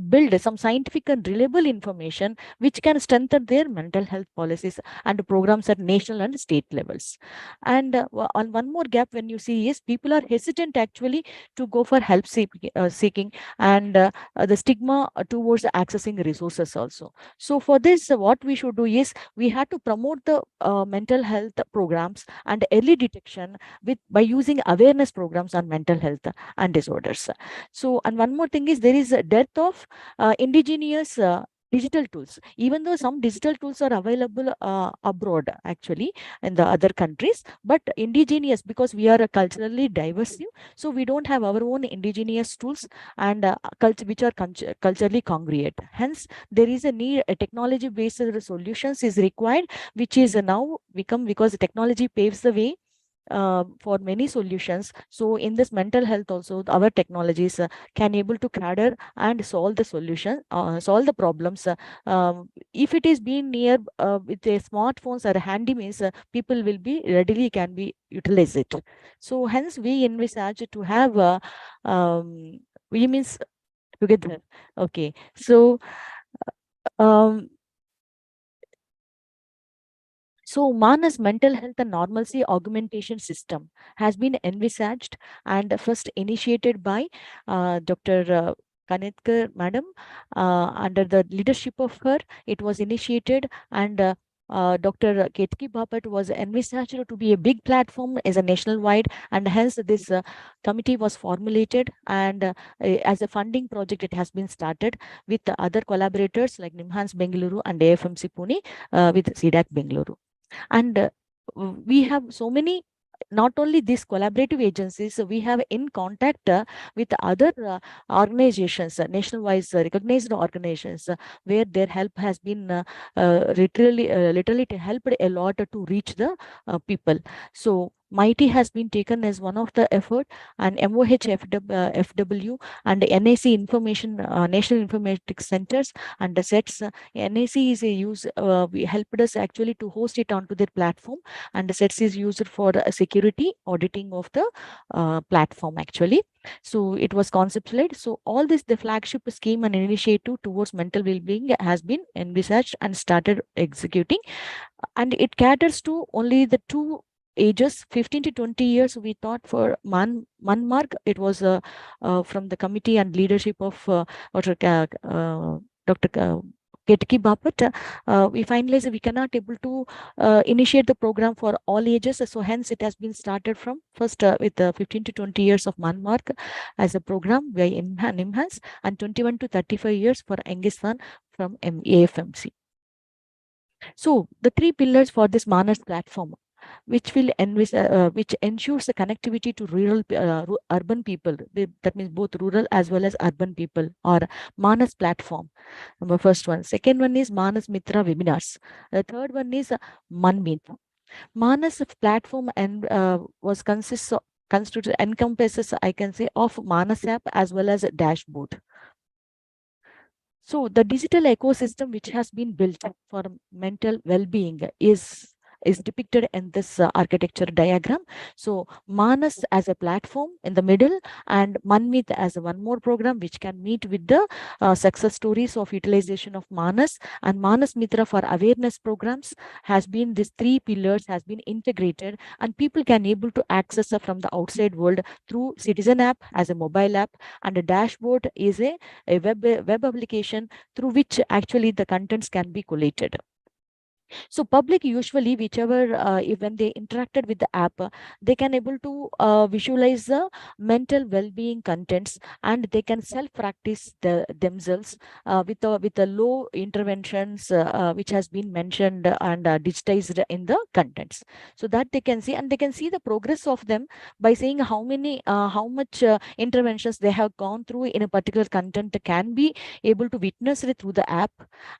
build some scientific and reliable information which can strengthen their mental health policies and programs at national and state levels. And on one more gap when you see is, people are hesitant actually to go for help seeking, and the stigma towards accessing resources also. So for this, what we should do is, we have to promote the mental health programs and early detection with by using awareness programs on mental health and disorders. So, and one more thing is, there is a dearth of indigenous digital tools, even though some digital tools are available abroad actually in the other countries, but indigenous, because we are a culturally diverse, so we don't have our own indigenous tools and culture which are culturally congruent. Hence there is a need, a technology based solutions is required, which is now become, because technology paves the way for many solutions. So in this mental health also, our technologies can able to cater and solve the solution, solve the problems. If it is being near with a smartphones or handy means, people will be readily can be utilize it. So hence we envisage to have we means together. Okay, so um, so, Manas mental health and normalcy augmentation system has been envisaged and first initiated by Dr. Kanetkar Madam. Under the leadership of her, it was initiated, and Dr. Ketki Bapat was envisaged to be a big platform as a national wide, and hence this committee was formulated, and as a funding project, it has been started with the other collaborators like Nimhans Bengaluru and AFMC Pune with CDAC Bengaluru. And we have so many, not only these collaborative agencies, so we have in contact with other organizations, nationwide recognized organizations, where their help has been literally to help a lot to reach the people. So Mighty has been taken as one of the effort, and FW and NAC information, National Informatics Centers and the sets. NAC is a use, we helped us actually to host it onto their platform, and the sets is used for security auditing of the platform actually. So it was conceptualized. So all this, the flagship scheme and initiative towards mental well-being has been envisaged and started executing, and it caters to only the two ages 15 to 20 years. We thought for Manmark, it was from the committee and leadership of Dr. Ketki Bapat, we finalized we cannot able to initiate the program for all ages. So hence it has been started from first with 15 to 20 years of Manmark as a program by Nimhans, and 21 to 35 years for Engistan from AFMC. So the three pillars for this Manas platform, which will which ensures the connectivity to rural urban people, that means both rural as well as urban people, or Manas platform. Number first one. Second one is Manas Mitra webinars. The third one is Manmeet. Manas platform and was constituted encompasses, I can say, of Manas app as well as a dashboard. So the digital ecosystem which has been built for mental well-being is depicted in this architecture diagram. So Manas as a platform in the middle, and Manmit as a one more program which can meet with the success stories of utilization of Manas, and Manas Mitra for awareness programs has been, these three pillars has been integrated, and people can able to access from the outside world through Citizen app as a mobile app, and a dashboard is a web application through which actually the contents can be collated. So public usually, whichever when they interacted with the app, they can able to visualize the mental well-being contents, and they can self-practice themselves with the low interventions which has been mentioned and digitized in the contents, so that they can see, and they can see the progress of them by saying how much interventions they have gone through in a particular content can be able to witness it through the app.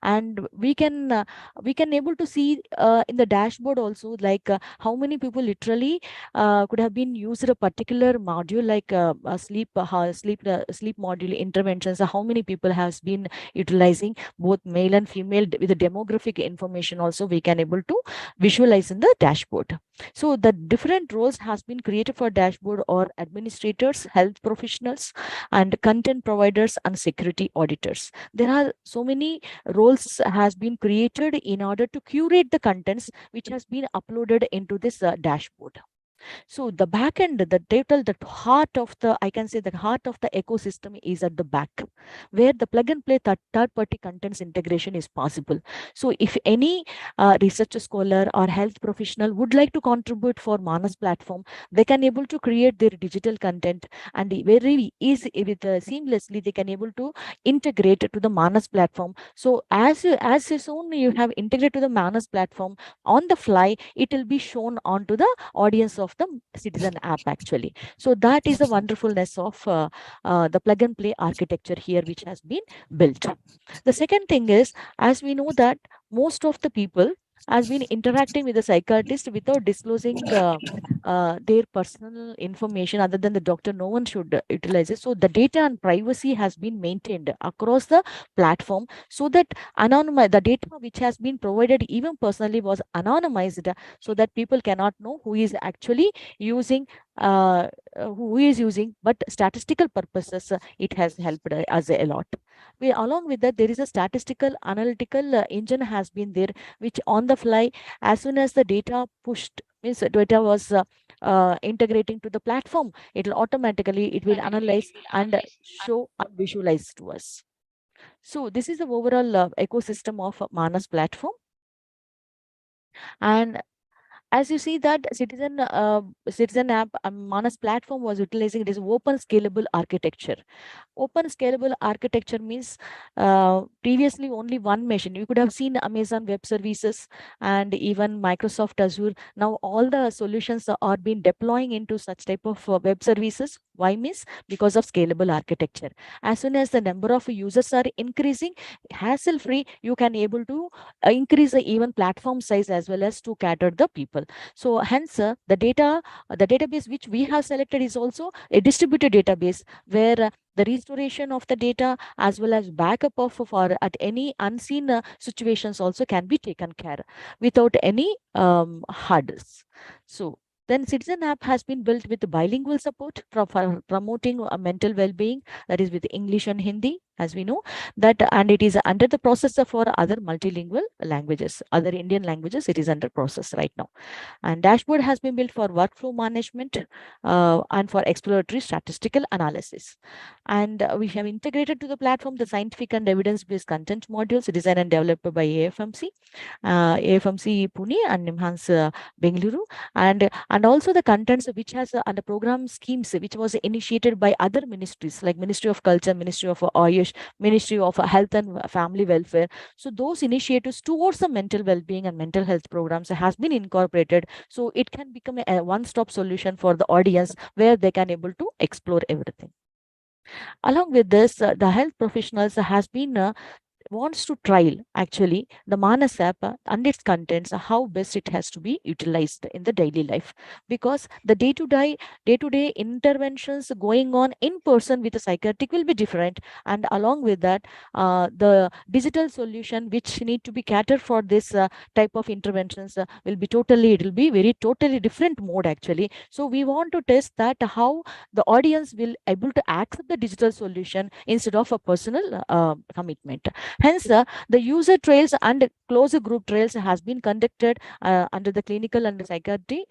And we can able to see in the dashboard also, like how many people literally could have been used a particular module, like sleep module interventions, how many people has been utilizing both male and female with the demographic information also we can able to visualize in the dashboard. So the different roles has been created for dashboard or administrators, health professionals, and content providers, and security auditors. There are so many roles has been created in order to curate the contents which has been uploaded into this dashboard. So the back end, the heart of the, I can say the heart of the ecosystem is at the back, where the plug and play third party contents integration is possible. So if any research scholar or health professional would like to contribute for Manas platform, they can able to create their digital content, and very easy with seamlessly they can able to integrate to the Manas platform. So as soon you have integrated to the Manas platform, on the fly it will be shown onto the audience of the Citizen app actually. So that is the wonderfulness of the plug and play architecture here which has been built. The second thing is, as we know that most of the people has been interacting with the psychiatrist without disclosing their personal information other than the doctor. No one should utilize it. So the data and privacy has been maintained across the platform, so that the data which has been provided even personally was anonymized, so that people cannot know who is actually using but statistical purposes it has helped us a lot. Along with that, there is a statistical analytical engine has been there, which on the fly, as soon as the data pushed means data was integrating to the platform, it will analyze and show and visualize to us. So this is the overall ecosystem of Manas platform. And as you see that Citizen app, Manas platform was utilizing this open scalable architecture. Open scalable architecture means previously only one machine. You could have seen Amazon Web Services and even Microsoft Azure. Now all the solutions are being deploying into such type of web services. Why means because of scalable architecture. As soon as the number of users are increasing, hassle free, you can able to increase the even platform size as well as to cater the people. So hence the database which we have selected is also a distributed database, where the restoration of the data as well as backup of for at any unseen situations also can be taken care without any hurdles. So then Citizen app has been built with bilingual support for promoting mental well-being, that is with English and Hindi, as we know that, and it is under the process for other multilingual languages, other Indian languages. It is under process right now. And dashboard has been built for workflow management and for exploratory statistical analysis. And we have integrated to the platform the scientific and evidence-based content modules designed and developed by AFMC Pune and Nimhans Bengaluru, and also the contents which has under program schemes which was initiated by other ministries like Ministry of Culture, Ministry of Ayush, Ministry of Health and Family Welfare. So those initiatives towards the mental well-being and mental health programs has been incorporated, so it can become a one-stop solution for the audience where they can able to explore everything. Along with this, the health professionals has been wants to trial actually the Manas app and its contents, how best it has to be utilized in the daily life, because the day-to-day interventions going on in person with a psychiatric will be different, and along with that the digital solution which need to be catered for this type of interventions it will be very totally different mode actually. So we want to test that how the audience will able to accept the digital solution instead of a personal commitment. Hence the user trials and closed group trials has been conducted under the clinical and psychiatry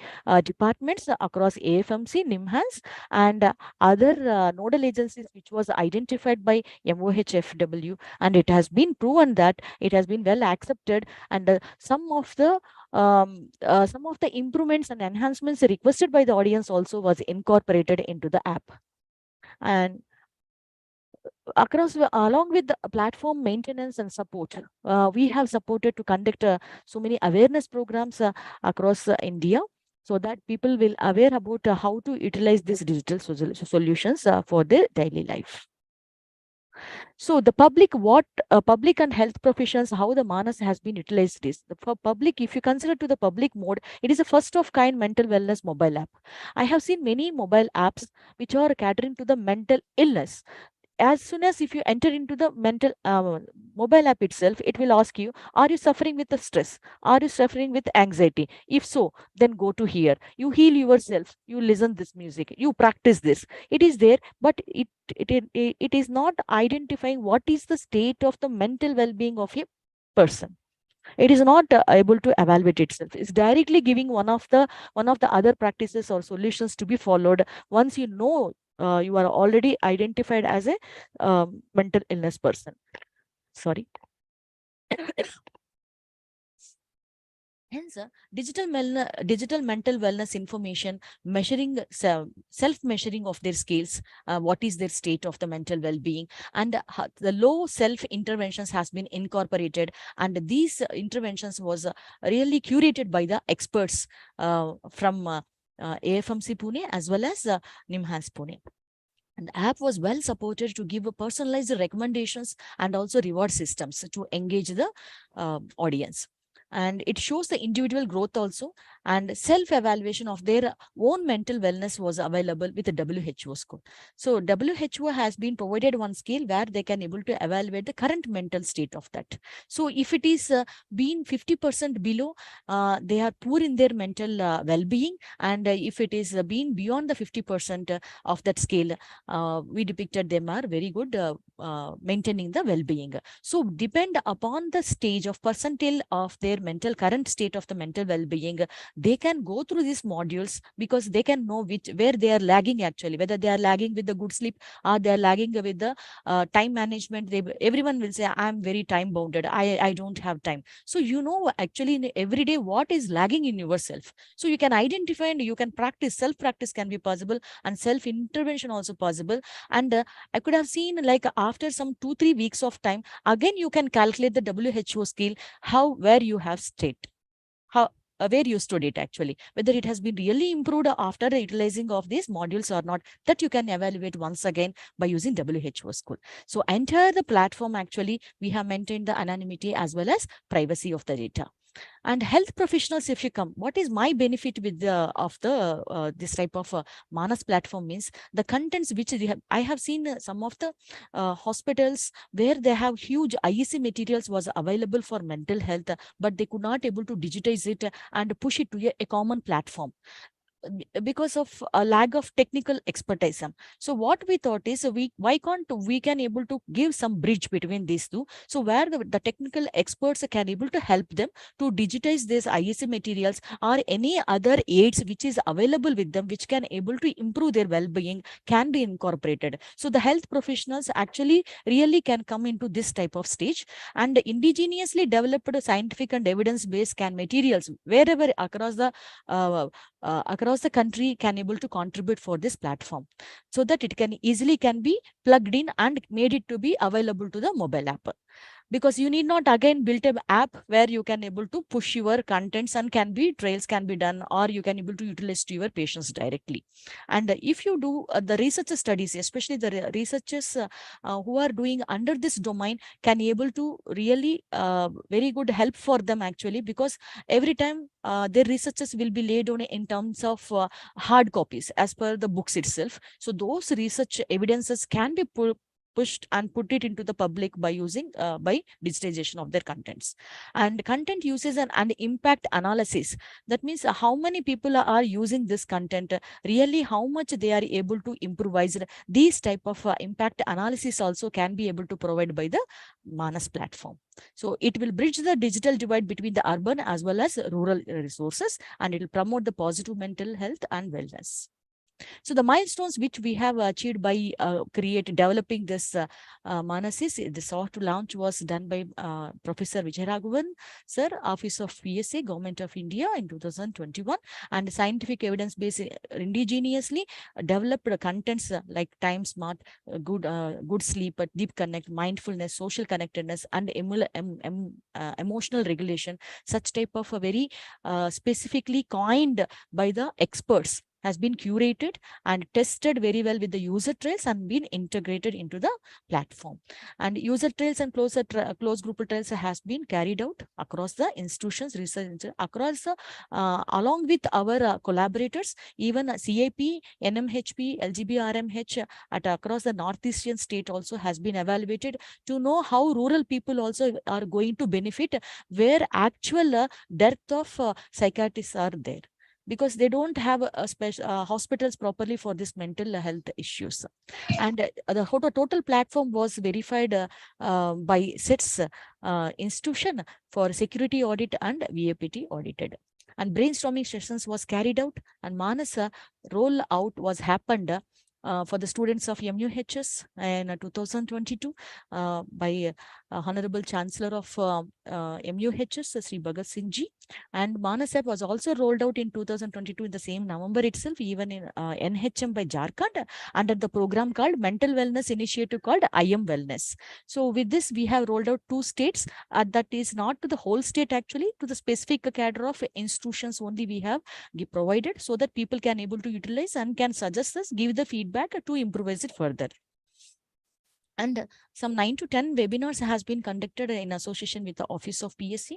departments across AFMC, NIMHANS, and other nodal agencies which was identified by MOHFW, and it has been proven that it has been well accepted, and some of the improvements and enhancements requested by the audience also was incorporated into the app. And along with the platform maintenance and support, we have supported to conduct so many awareness programs across India, so that people will aware about how to utilize these digital solutions for their daily life. So the public and health professions, how the Manas has been utilized is for public. If you consider to the public mode, it is a first of kind mental wellness mobile app. I have seen many mobile apps which are catering to the mental illness. As soon as if you enter into the mental mobile app itself, it will ask you, are you suffering with the stress, are you suffering with anxiety? If so, then go to here, you heal yourself, you listen this music, you practice this. It is there, but it is not identifying what is the state of the mental well-being of a person. It is not able to evaluate itself. It's directly giving one of the other practices or solutions to be followed once you know you are already identified as a mental illness person. Sorry. Hence, digital mental wellness information measuring self-measuring of their skills, what is their state of the mental well-being, and the low self-interventions has been incorporated, and these interventions was really curated by the experts from AFMC Pune as well as NIMHANS Pune. And the app was well supported to give personalized recommendations and also reward systems to engage the audience. And it shows the individual growth also, and self-evaluation of their own mental wellness was available with the WHO score. So WHO has been provided one scale where they can able to evaluate the current mental state of that. So if it is being 50% below, they are poor in their mental well-being, and if it is being beyond the 50% of that scale, we depicted them are very good maintaining the well-being. So depend upon the stage of percentile of their current state of the mental well-being, they can go through these modules, because they can know where they are lagging actually, whether they are lagging with the good sleep or they are lagging with the time management. Everyone will say, I'm very time bounded, I don't have time. So actually in every day what is lagging in yourself, so you can identify and you can practice. Self-practice can be possible, and self-intervention also possible. And I could have seen, like, after some 2-3 weeks of time, again you can calculate the WHO scale, where you have stayed, where you stood it actually, whether it has been really improved after the utilizing of these modules or not. That you can evaluate once again by using WHO score. So enter the platform, actually we have maintained the anonymity as well as privacy of the data. And health professionals, if you come, what is my benefit with this type of Manas platform means the contents which I have seen some of the hospitals where they have huge IEC materials was available for mental health, but they could not able to digitize it and push it to a common platform because of a lack of technical expertise. So what we thought is, why can't we can able to give some bridge between these two, so where the technical experts can able to help them to digitize these IEC materials or any other aids which is available with them, which can able to improve their well-being, can be incorporated. So the health professionals actually really can come into this type of stage, and indigenously developed scientific and evidence-based materials wherever across the country can able to contribute for this platform, so that it can easily be plugged in and made it to be available to the mobile app. because you need not again build an app where you can able to push your contents and trails can be done, or you can able to utilize to your patients directly. And if you do the research studies, especially the researchers who are doing under this domain, can able to really very good help for them actually, because every time their researches will be laid on in terms of hard copies as per the books itself. So those research evidences can be pushed and put it into the public by using by digitization of their contents. And content uses an impact analysis. That means how many people are using this content, really how much they are able to improvise. These type of impact analysis also can be able to provide by the Manas platform. So it will bridge the digital divide between the urban as well as rural resources, and it will promote the positive mental health and wellness. So the milestones which we have achieved by developing this Manasis, the soft launch was done by Professor Vijayaraghavan, sir, Office of PSA, Government of India in 2021, and scientific evidence-based indigenously developed contents like time smart, good sleep, deep connect, mindfulness, social connectedness, and emotional regulation. Such type of a very specifically coined by the experts has been curated and tested very well with the user trails and been integrated into the platform. And user trails and closed group trails has been carried out across the institutions, research across the, along with our collaborators, even CAP, NMHP, LGBRMH at across the Northeastern state also has been evaluated to know how rural people also are going to benefit, where actual dearth of psychiatrists are there, because they don't have a special hospitals properly for this mental health issues. And the total platform was verified by SETS institution for security audit and VAPT audited. And brainstorming sessions was carried out, and Manasa roll out was happened for the students of MUHS in 2022 by Honorable Chancellor of MUHS, Sri Bhagat Singh Ji. And Manas app was also rolled out in 2022 in the same November itself, even in NHM by Jharkhand, under the program called Mental Wellness Initiative called IM Wellness. So with this, we have rolled out 2 states. That is not to the whole state actually, to the specific cadre of institutions only we have provided, so that people can able to utilize and can suggest us, give the feedback to improvise it further. And some 9 to 10 webinars has been conducted in association with the Office of PSC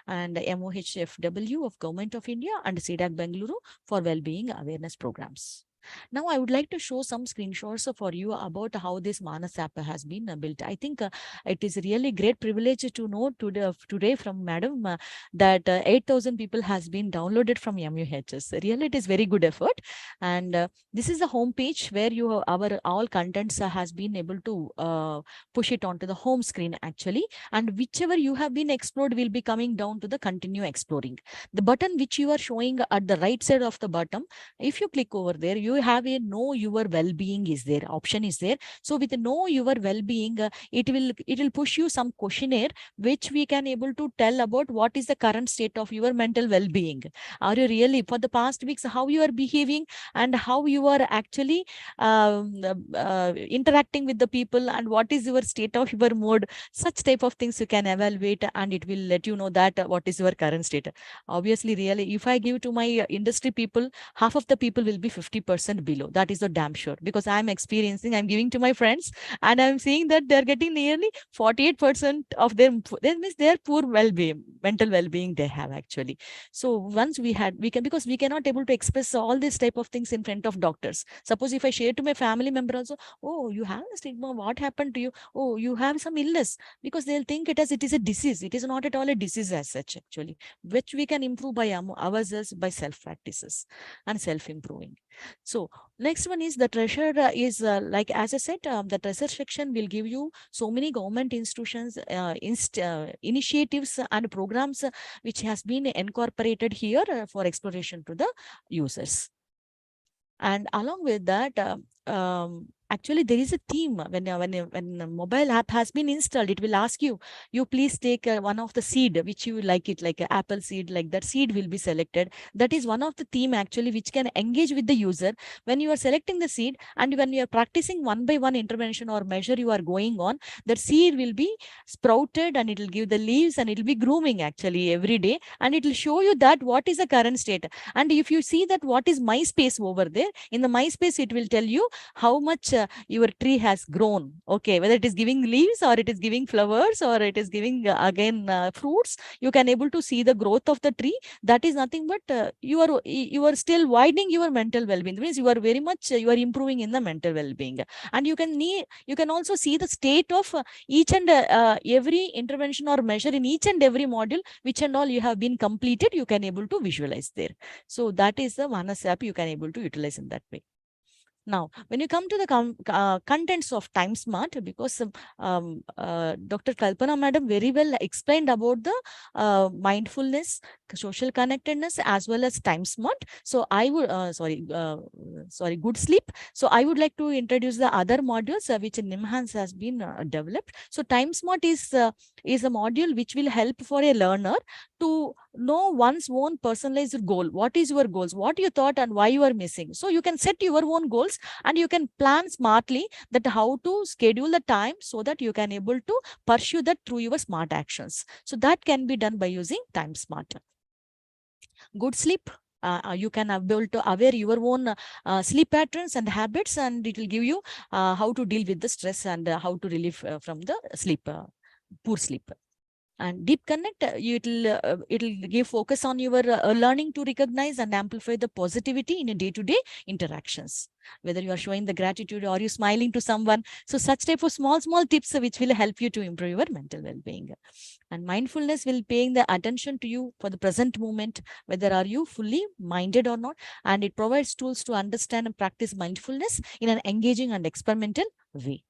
and MOHFW of Government of India and CDAC Bengaluru for well-being awareness programs. Now, I would like to show some screenshots for you about how this Manas app has been built. I think it is really great privilege to know today from Madam that 8,000 people has been downloaded from MUHS. Really, it is very good effort. And this is the home page where our all contents has been able to push it onto the home screen actually. And whichever you have been explored will be coming down to the continue exploring. The button which you are showing at the right side of the bottom, if you click over there, you have a know your well-being is there option is there. So with know your well-being, it will push you some questionnaire which we can able to tell about what is the current state of your mental well-being. Are you really for the past weeks how you are behaving and how you are actually interacting with the people, and what is your state of your mood. Such type of things you can evaluate, and it will let you know that what is your current state. Obviously, really, if I give to my industry people, half of the people will be 50% below. That is the damn sure, because I'm experiencing, I'm giving to my friends, and I'm seeing that they're getting nearly 48% of their, that means their poor well-being, mental well-being they have actually. So once we can, because we cannot able to express all these type of things in front of doctors. Suppose if I share to my family member also, oh, you have a stigma, what happened to you? Oh, you have some illness, because they'll think it is a disease. It is not at all a disease as such actually, which we can improve by ourselves by self practices and self-improving. So next one is the treasure is like, as I said, the treasure section will give you so many government institutions, initiatives and programs which has been incorporated here for exploration to the users. And along with that, Actually, there is a theme when a mobile app has been installed, it will ask you, you please take one of the seed which you like it, like a apple seed, like that seed will be selected. That is one of the theme actually which can engage with the user. When you are selecting the seed and when you are practicing one by one intervention or measure you are going on, that seed will be sprouted and it will give the leaves and it will be grooming actually every day, and it will show you that what is the current state. And if you see that what is my space over there, in the my space it will tell you how much your tree has grown, okay, whether it is giving leaves or it is giving flowers or it is giving again fruits. You can able to see the growth of the tree. That is nothing but you are still widening your mental well-being. That means you are very much you are improving in the mental well-being. And you can also see the state of each and every intervention or measure in each and every module which and all you have been completed. You can able to visualize there. So that is the Manas app you can able to utilize in that way. Now, when you come to the contents of Time Smart, because Dr. Kalpana Madam very well explained about the mindfulness, social connectedness, as well as Time Smart. So I would, sorry, good sleep. So I would like to introduce the other modules which Nimhans has been developed. So Time Smart is a module which will help for a learner to know one's own personalized goal. What is your goals? What you thought and why you are missing? So you can set your own goals and you can plan smartly that how to schedule the time so that you can able to pursue that through your smart actions. So that can be done by using Time Smart. Good sleep. You can be able to aware your own sleep patterns and habits, and it will give you how to deal with the stress and how to relieve from the sleep, poor sleep. And deep connect, it'll give focus on your learning to recognize and amplify the positivity in a day-to-day interactions, whether you are showing the gratitude or you smiling to someone. So such type of small tips which will help you to improve your mental well-being. And mindfulness will paying the attention to you for the present moment, whether are you fully minded or not. And it provides tools to understand and practice mindfulness in an engaging and experimental way.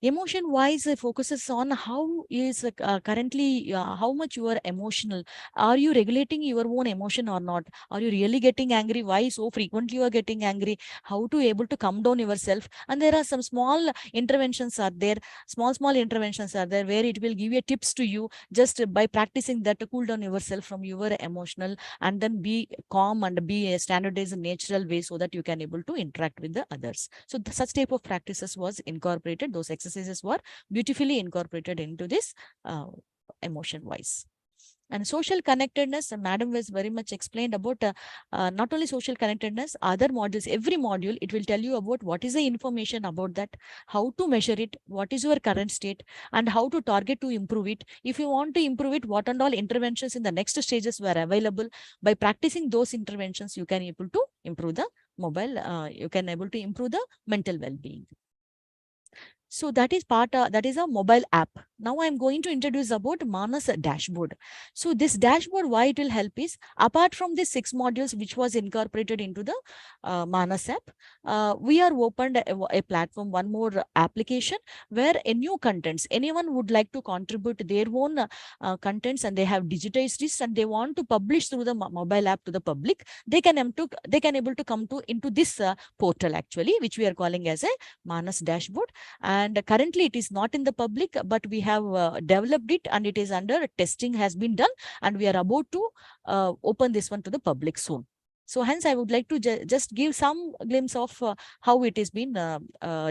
Emotion wise, it focuses on how is currently how much you are emotional. Are you regulating your own emotion or not? Are you really getting angry? Why so frequently you are getting angry? How to able to calm down yourself? And there are some small interventions are there, small interventions are there where it will give you tips to you just by practicing that to cool down yourself from your emotional and then be calm and be a standardized natural way so that you can able to interact with the others. So such type of practices was incorporated. Those exercises were beautifully incorporated into this emotion wise. And social connectedness, Madam was very much explained about not only social connectedness, other modules, every module, it will tell you about what is the information about that, how to measure it, what is your current state, and how to target to improve it. If you want to improve it, what and all interventions in the next stages were available. By practicing those interventions, you can able to improve the you can able to improve the mental well-being. So that is that is a mobile app. Now I'm going to introduce about Manas dashboard. So this dashboard, why it will help is, apart from the 6 modules which was incorporated into the Manas app, we are opened a platform, one more application where a new contents, anyone would like to contribute their own contents and they have digitized this and they want to publish through the mobile app to the public, they can able to come to into this portal actually, which we are calling as a Manas dashboard. And currently it is not in the public, but we have developed it and it is under testing has been done, and we are about to open this one to the public soon. So hence I would like to just give some glimpse of how it is been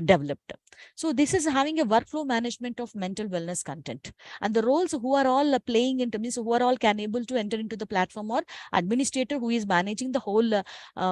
developed. So this is having a workflow management of mental wellness content, and the roles who are all playing into this, who are all can able to enter into the platform, or administrator who is managing the whole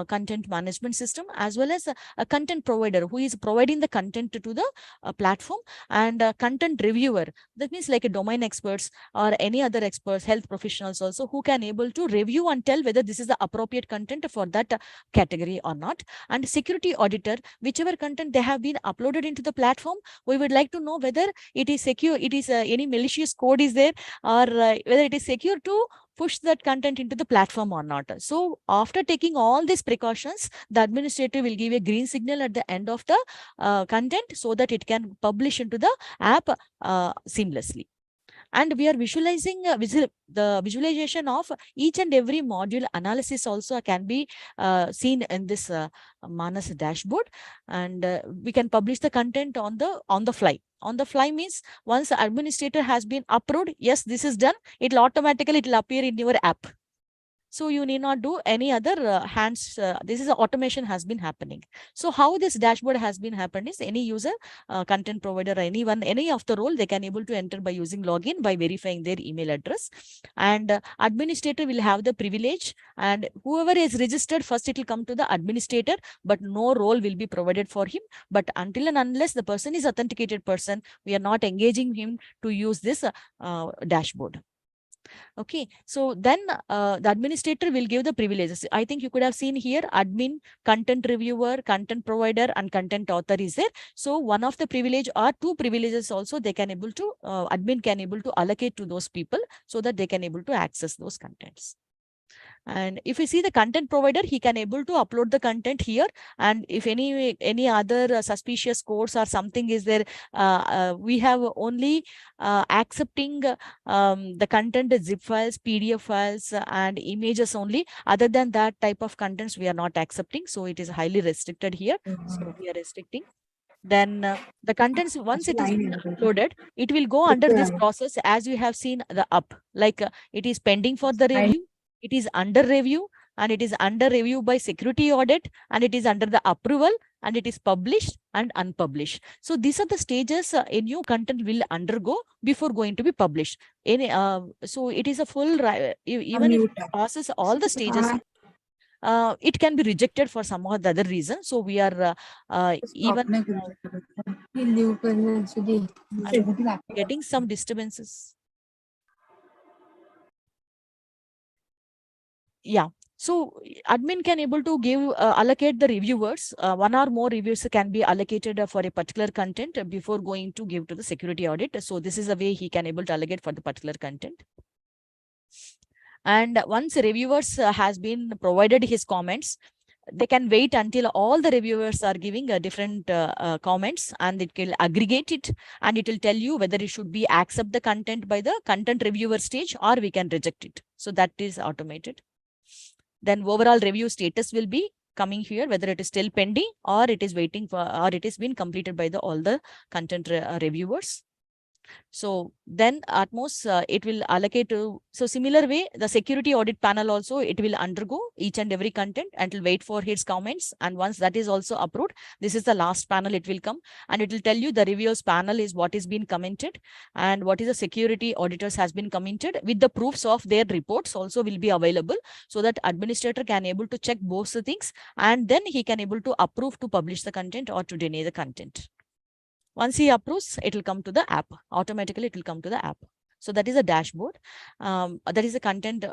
content management system, as well as a content provider who is providing the content to the platform, and a content reviewer, that means like a domain experts or any other experts, health professionals also, who can able to review and tell whether this is the appropriate content for that category or not. And security auditor, whichever content they have been uploaded into the platform, we would like to know whether it is secure, it is any malicious code is there, or whether it is secure to push that content into the platform or not. So after taking all these precautions, the administrator will give a green signal at the end of the content so that it can publish into the app seamlessly. And we are visualizing the visualization of each and every module analysis also can be seen in this Manas dashboard, and we can publish the content on the fly. On the fly means once the administrator has been approved, yes, this is done, it will appear in your app. So you need not do any other hands. This is automation has been happening. So how this dashboard has been happened is any user, content provider, anyone, any of the role, they can able to enter by using login by verifying their email address. And administrator will have the privilege, and whoever is registered first, it will come to the administrator, but no role will be provided for him. But until and unless the person is authenticated person, we are not engaging him to use this dashboard. Okay, so then the administrator will give the privileges. I think you could have seen here admin, content reviewer, content provider, and content author is there. So one of the privilege or two privileges also they can able to, admin can able to allocate to those people so that they can able to access those contents. And if you see the content provider, he can able to upload the content here. And if any other suspicious codes or something is there, we have only accepting the content zip files, PDF files, and images only. Other than that type of contents, we are not accepting. So it is highly restricted here. So we are restricting. Then the contents, once it is uploaded, it will go under this process as you have seen the up, like it is pending for the review, it is under review, and it is under review by security audit, and it is under the approval, and it is published and unpublished. So these are the stages a new content will undergo before going to be published. So it is a full, even if it passes all the stages, it can be rejected for some or the other reason. So we are even getting some disturbances. Yeah. So admin can able to give allocate the reviewers. One or more reviewers can be allocated for a particular content before going to give to the security audit. So this is the way he can able to allocate for the particular content. And once reviewers has been provided his comments, they can wait until all the reviewers are giving different comments, and it will aggregate it, and it will tell you whether it should be accept the content by the content reviewer stage or we can reject it. So that is automated. Then overall review status will be coming here, whether it is still pending or it is waiting for, or it has been completed by all the content reviewers. So then at most it will allocate to, so similar way, the security audit panel also, it will undergo each and every content and will wait for his comments. And once that is also approved, this is the last panel it will come, and it will tell you the reviewers panel is what is being commented and what is the security auditors has been commented, with the proofs of their reports also will be available, so that administrator can able to check both the things, and then he can able to approve to publish the content or to deny the content. Once he approves, it will come to the app. Automatically, it will come to the app. So that is a dashboard. That is a content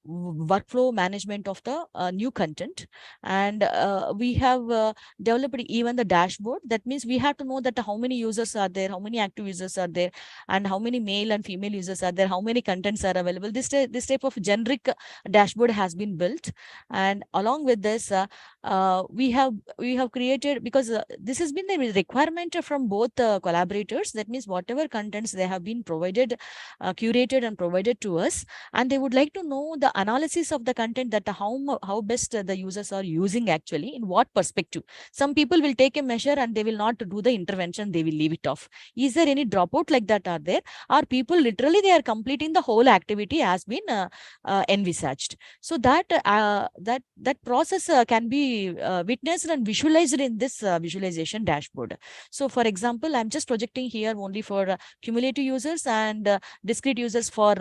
workflow management of the new content. And we have developed even the dashboard. That means we have to know that how many users are there, how many active users are there, and how many male and female users are there, how many contents are available. This type of generic dashboard has been built. And along with this, we have created, because this has been the requirement from both collaborators. That means whatever contents they have been provided, curated and provided to us, and they would like to know the analysis of the content, that how best the users are using actually, in what perspective. Some people will take a measure and they will not do the intervention, they will leave it off. Is there any dropout like that are there? Or people literally they are completing the whole activity as been envisaged. So that process can be witnessed and visualized in this visualization dashboard. So for example, I'm just projecting here only for cumulative users and discrete users for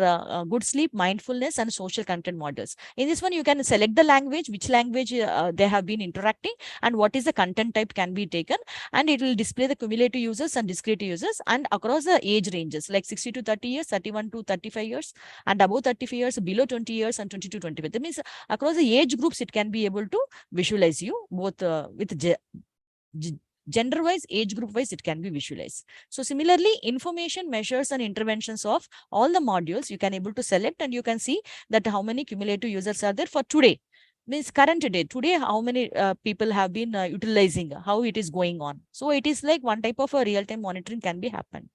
good sleep, mindfulness, and social content models. In this one, you can select the language, which language they have been interacting, and what is the content type can be taken, and it will display the cumulative users and discrete users, and across the age ranges like 60 to 30 years, 31 to 35 years, and above 35 years, below 20 years, and 20 to 25. That means across the age groups, it can be able to visualize you both with gender wise, age group wise, it can be visualized. So similarly, information, measures, and interventions of all the modules you can able to select, and you can see that how many cumulative users are there for today. Means current day, today how many people have been utilizing, how it is going on. So it is like one type of a real-time monitoring can be happen.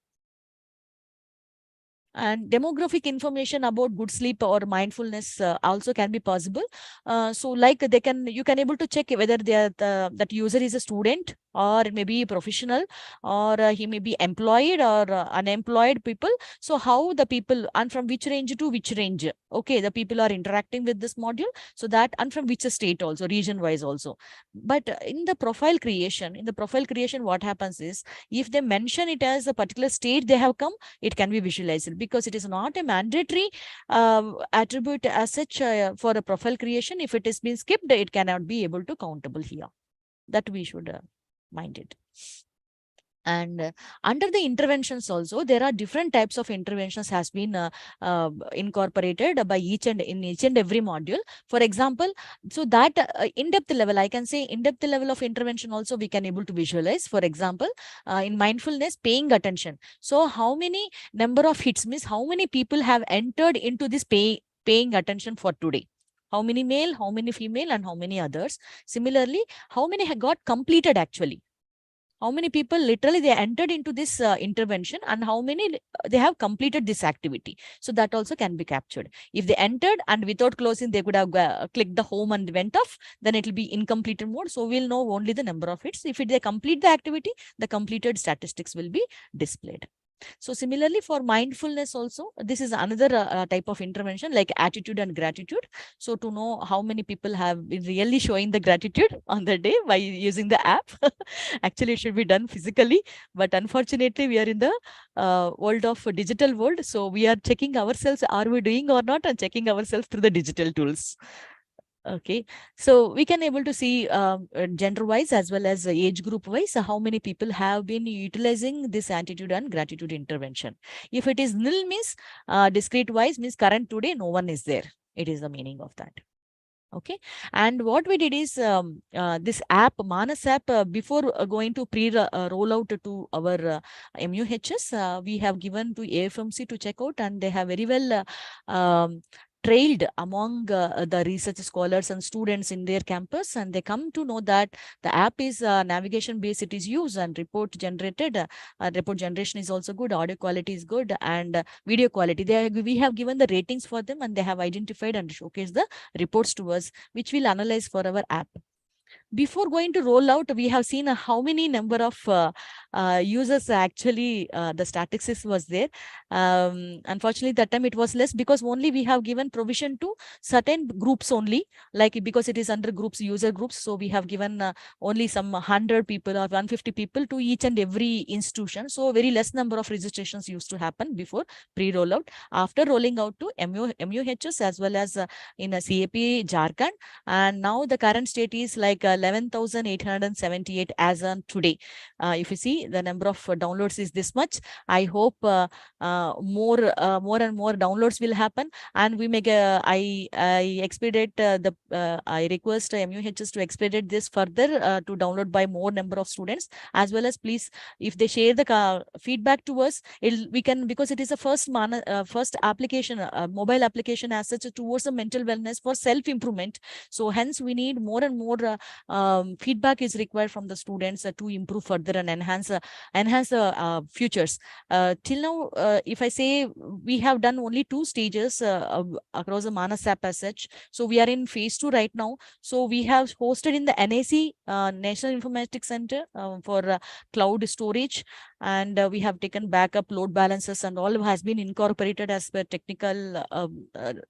And demographic information about good sleep or mindfulness also can be possible. So like you can able to check whether that user is a student or maybe a professional, or he may be employed or unemployed people. So how the people, and from which range to which range, okay, the people are interacting with this module. So that, and from which state also, region wise also. But in the profile creation, what happens is, if they mention it as a particular state they have come, it can be visualized, because it is not a mandatory attribute as such for a profile creation. If it has been skipped, it cannot be able to countable here. That we should mind it. And under the interventions also, there are different types of interventions has been incorporated by each and every module. For example, so that in-depth level, I can say in-depth level of intervention also we can able to visualize. For example, in mindfulness, paying attention. So how many number of hits means how many people have entered into this paying attention for today? How many male, how many female, and how many others? Similarly, how many have got completed actually? How many people literally they entered into this intervention, and how many they have completed this activity? So that also can be captured. If they entered and without closing they could have clicked the home and went off, then it will be incompleted mode. So we'll know only the number of hits. If they complete the activity, the completed statistics will be displayed. So similarly for mindfulness also, this is another type of intervention, like attitude and gratitude. So to know how many people have been really showing the gratitude on the day by using the app. Actually, it should be done physically, but unfortunately we are in the world of digital world. So we are checking ourselves, are we doing or not, and checking ourselves through the digital tools. Okay, so we can able to see gender wise as well as age group wise how many people have been utilizing this attitude and gratitude intervention. If it is nil means discrete wise means current today no one is there. It is the meaning of that. Okay, and what we did is this app, Manas app, before going to roll out to our MUHS, we have given to AFMC to check out, and they have very well trailed among the research scholars and students in their campus, and they come to know that the app is navigation based, it is used, and report generated. Report generation is also good, audio quality is good, and video quality. We have given the ratings for them, and they have identified and showcased the reports to us, which we'll analyze for our app. Before going to roll out, we have seen how many number of users actually the statistics was there. Unfortunately, that time it was less, because only we have given provision to certain groups only, like because it is under groups, user groups. So we have given only some 100 people or 150 people to each and every institution. So very less number of registrations used to happen before pre-rollout. After rolling out to MUHS as well as in a CAP Jharkhand, and now the current state is like 11,878 as on today. If you see the number of downloads is this much, I hope more and more downloads will happen, and we make I expedite I request MUHS to expedite this further to download by more number of students, as well as please, if they share the feedback to us, we can, because it is a first application, mobile application as such, towards the mental wellness for self improvement. So hence we need more and more feedback is required from the students to improve further and enhance the features. Till now, if I say, we have done only 2 stages across the Manas app as such. So we are in phase 2 right now. So we have hosted in the NIC, National Informatics Center, for cloud storage, and we have taken backup, load balancers, and all has been incorporated as per technical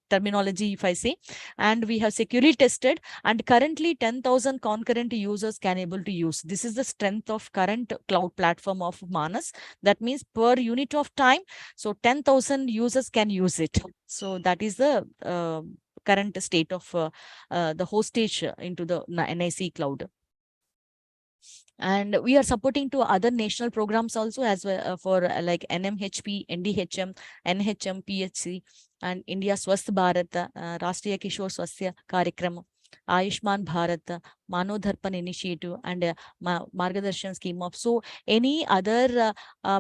terminology, if I say. And we have securely tested, and currently 10,000 concurrent users can able to use. This is the strength of current cloud platform of Manas. That means per unit of time, so 10,000 users can use it. So that is the current state of the hostage into the NIC cloud. And we are supporting to other national programs also, as well for like NMHP, NDHM, NHM, PHC, and India Swasth Bharat, Rashtriya Kishore Swasthya Karyakram, Ayushman Bharat, Mano Dharpan Initiative, and Margadarshan scheme of. So any other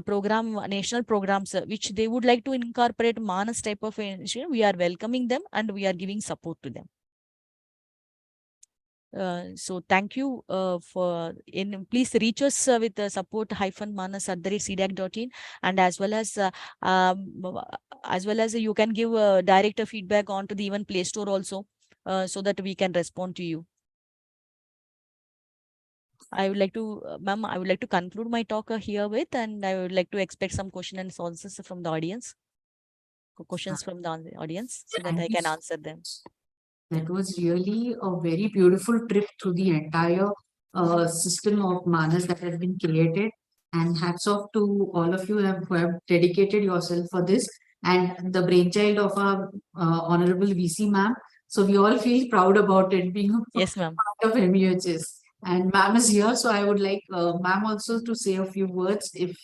program, national programs which they would like to incorporate Manas type of initiative, we are welcoming them and we are giving support to them. So thank you for please reach us with support-manas@cdac.in, and as well as you can give direct feedback onto the even Play Store also, so that we can respond to you. I would like to, ma'am, I would like to conclude my talk here with, and I would like to expect some question and answers from the audience. Questions from the audience, so that Thank I you can so answer them. That was really a very beautiful trip through the entire system of Manas that has been created. And hats off to all of you who have dedicated yourself for this, and the brainchild of our Honorable VC ma'am. So we all feel proud about it being a Yes, ma'am. part of MUHS. And ma'am is here, so I would like ma'am also to say a few words if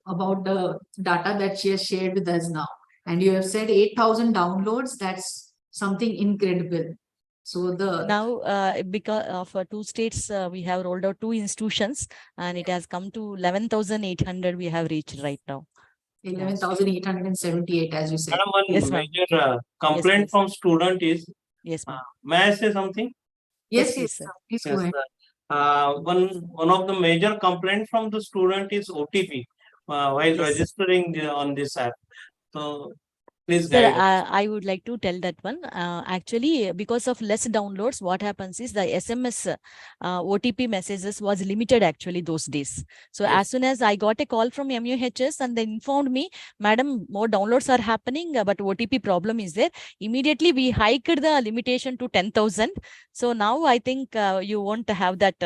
about the data that she has shared with us now. And you have said 8,000 downloads. That's something incredible. So Now, because of 2 states, we have rolled out 2 institutions, and it has come to 11,800 we have reached right now. 11,878, as you said. Madam, one Yes, ma'am. major complaint please. from student is, Yes, ma'am. may I say something? Yes, please, yes, sir. sir. Please go Yes, ahead. one of the major complaint from the student is OTP while Yes. registering on this app. So please Sir, guide us. I would like to tell that one. Actually, because of less downloads, what happens is the SMS OTP messages was limited actually those days. So Yes. as soon as I got a call from MUHS and they informed me, madam, more downloads are happening, but OTP problem is there. Immediately we hiked the limitation to 10,000. So now I think you won't have that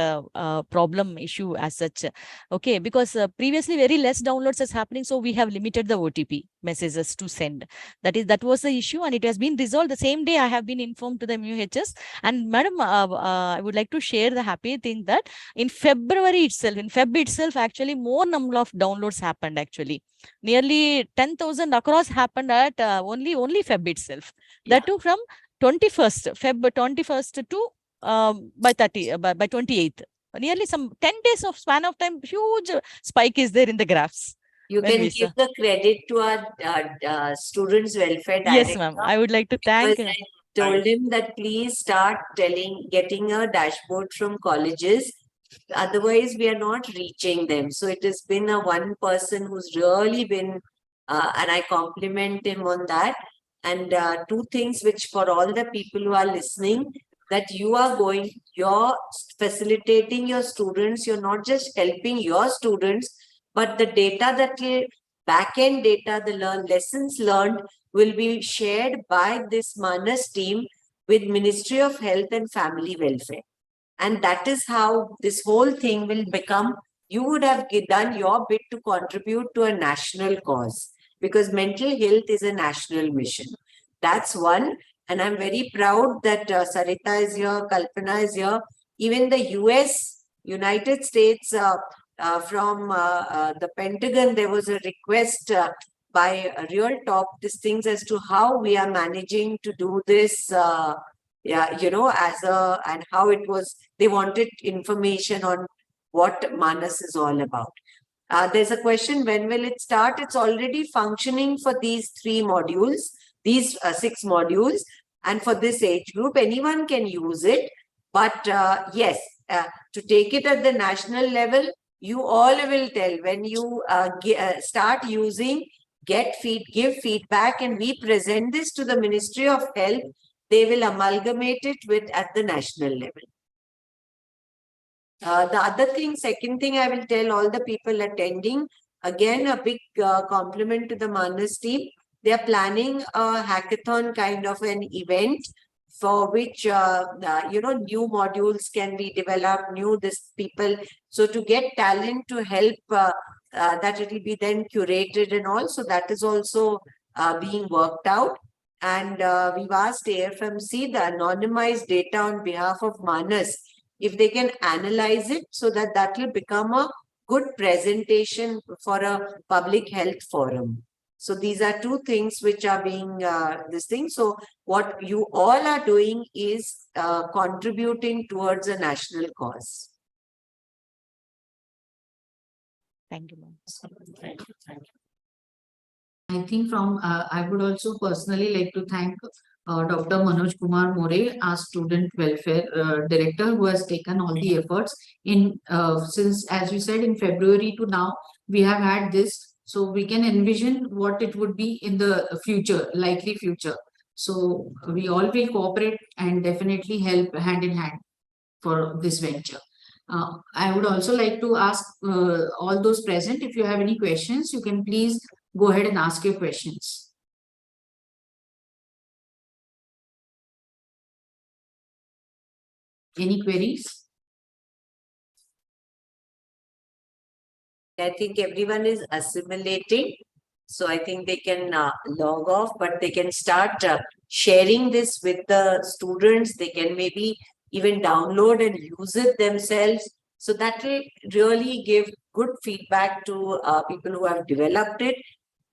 problem issue as such. Okay, because previously very less downloads is happening. So we have limited the OTP messages to send. That was the issue, and it has been resolved the same day. I have been informed to the MUHS. And madam, I would like to share the happy thing that in February itself, actually more number of downloads happened actually. Nearly 10,000 across happened at only Feb itself. That too from 21st Feb 21st to by 28th. Nearly some 10 days of span of time, huge spike is there in the graphs. You When can we give saw. the credit to our students welfare Yes, director. ma'am. I would like to Because thank. I told him that please start getting a dashboard from colleges. Otherwise, we are not reaching them. So it has been a one person who's really been, and I compliment him on that. And 2 things which for all the people who are listening, that you're facilitating your students, you're not just helping your students, but the data that will, back-end data, the lessons learned will be shared by this Manas team with Ministry of Health and Family Welfare. And that is how this whole thing will become. You would have done your bit to contribute to a national cause, because mental health is a national mission. That's one. And I'm very proud that Sarita is here, Kalpana is here. Even the United States, from the Pentagon, there was a request by real top these things as to how we are managing to do this, and how it was, they wanted information on what Manas is all about. There's a question, when will it start? It's already functioning for these 3 modules, these 6 modules. And for this age group, anyone can use it. But yes, to take it at the national level, you all will tell when you start using, give feedback, and we present this to the Ministry of Health. They will amalgamate it with at the national level. The other thing, second thing I will tell all the people attending, again, a big compliment to the Manas team. They are planning a hackathon kind of an event for which, new modules can be developed, people. So to get talent to help, that it will be then curated and all. So that is also being worked out. And we've asked AFMC, the anonymized data on behalf of Manas, if they can analyze it so that that will become a good presentation for a public health forum. So these are 2 things which are being this thing. So what you all are doing is contributing towards a national cause. Thank you, ma'am. Thank you. Thank you. I think I would also personally like to thank Dr. Manoj Kumar More, our student welfare director, who has taken all the efforts in since, as you said, in February to now, we have had this, so we can envision what it would be in the future, likely future. So we all will cooperate and definitely help hand in hand for this venture. I would also like to ask all those present, if you have any questions, you can please go ahead and ask your questions. Any queries? I think everyone is assimilating. So I think they can log off, but they can start sharing this with the students. They can maybe even download and use it themselves. So that will really give good feedback to people who have developed it.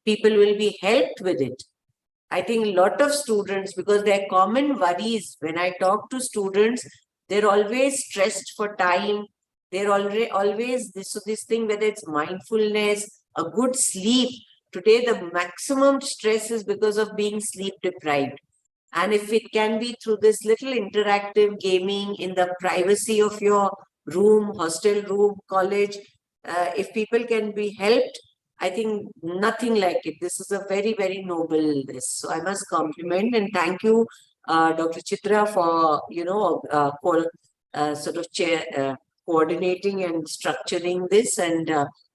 People will be helped with it. I think a lot of students, because their common worries, when I talk to students, they're always stressed for time. They're always this, so this thing, whether it's mindfulness, a good sleep. Today, the maximum stress is because of being sleep deprived. And if it can be through this little interactive gaming in the privacy of your room, hostel room, college, if people can be helped, I think nothing like it. This is a very, very noble this. So I must compliment and thank you, Dr. Chitra, for, sort of coordinating and structuring this. And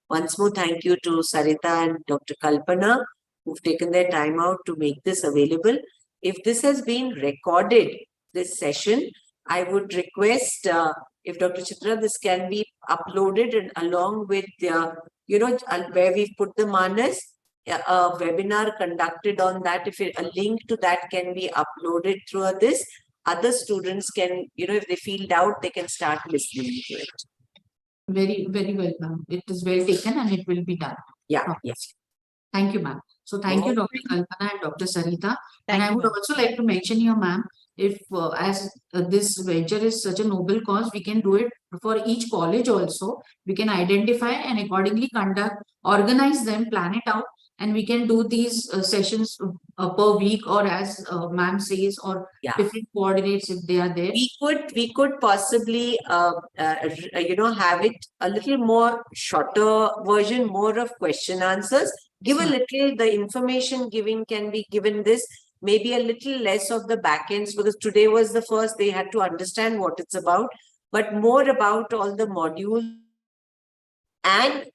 once more, thank you to Sarita and Dr. Kalpana, who've taken their time out to make this available. If this has been recorded, this session, I would request, if Dr. Chitra, this can be uploaded and along with where we've put the Manas, a webinar conducted on that. If a link to that can be uploaded through this, other students can, if they feel doubt, they can start listening to it. Very, very well, ma'am. It is well taken and it will be done. Yeah, yes. Thank you, ma'am. So thank you, Dr. Kalpana and Dr. Sarita. And I would also like to mention here, ma'am, if as this venture is such a noble cause, we can do it for each college also. We can identify and accordingly organize them, plan it out, and we can do these sessions per week, or as ma'am says, or different coordinates if they are there. We could possibly have it a little more shorter version, more of question answers. Give a little, the information giving can be given this, maybe a little less of the back ends, because today was the first, they had to understand what it's about, but more about all the modules and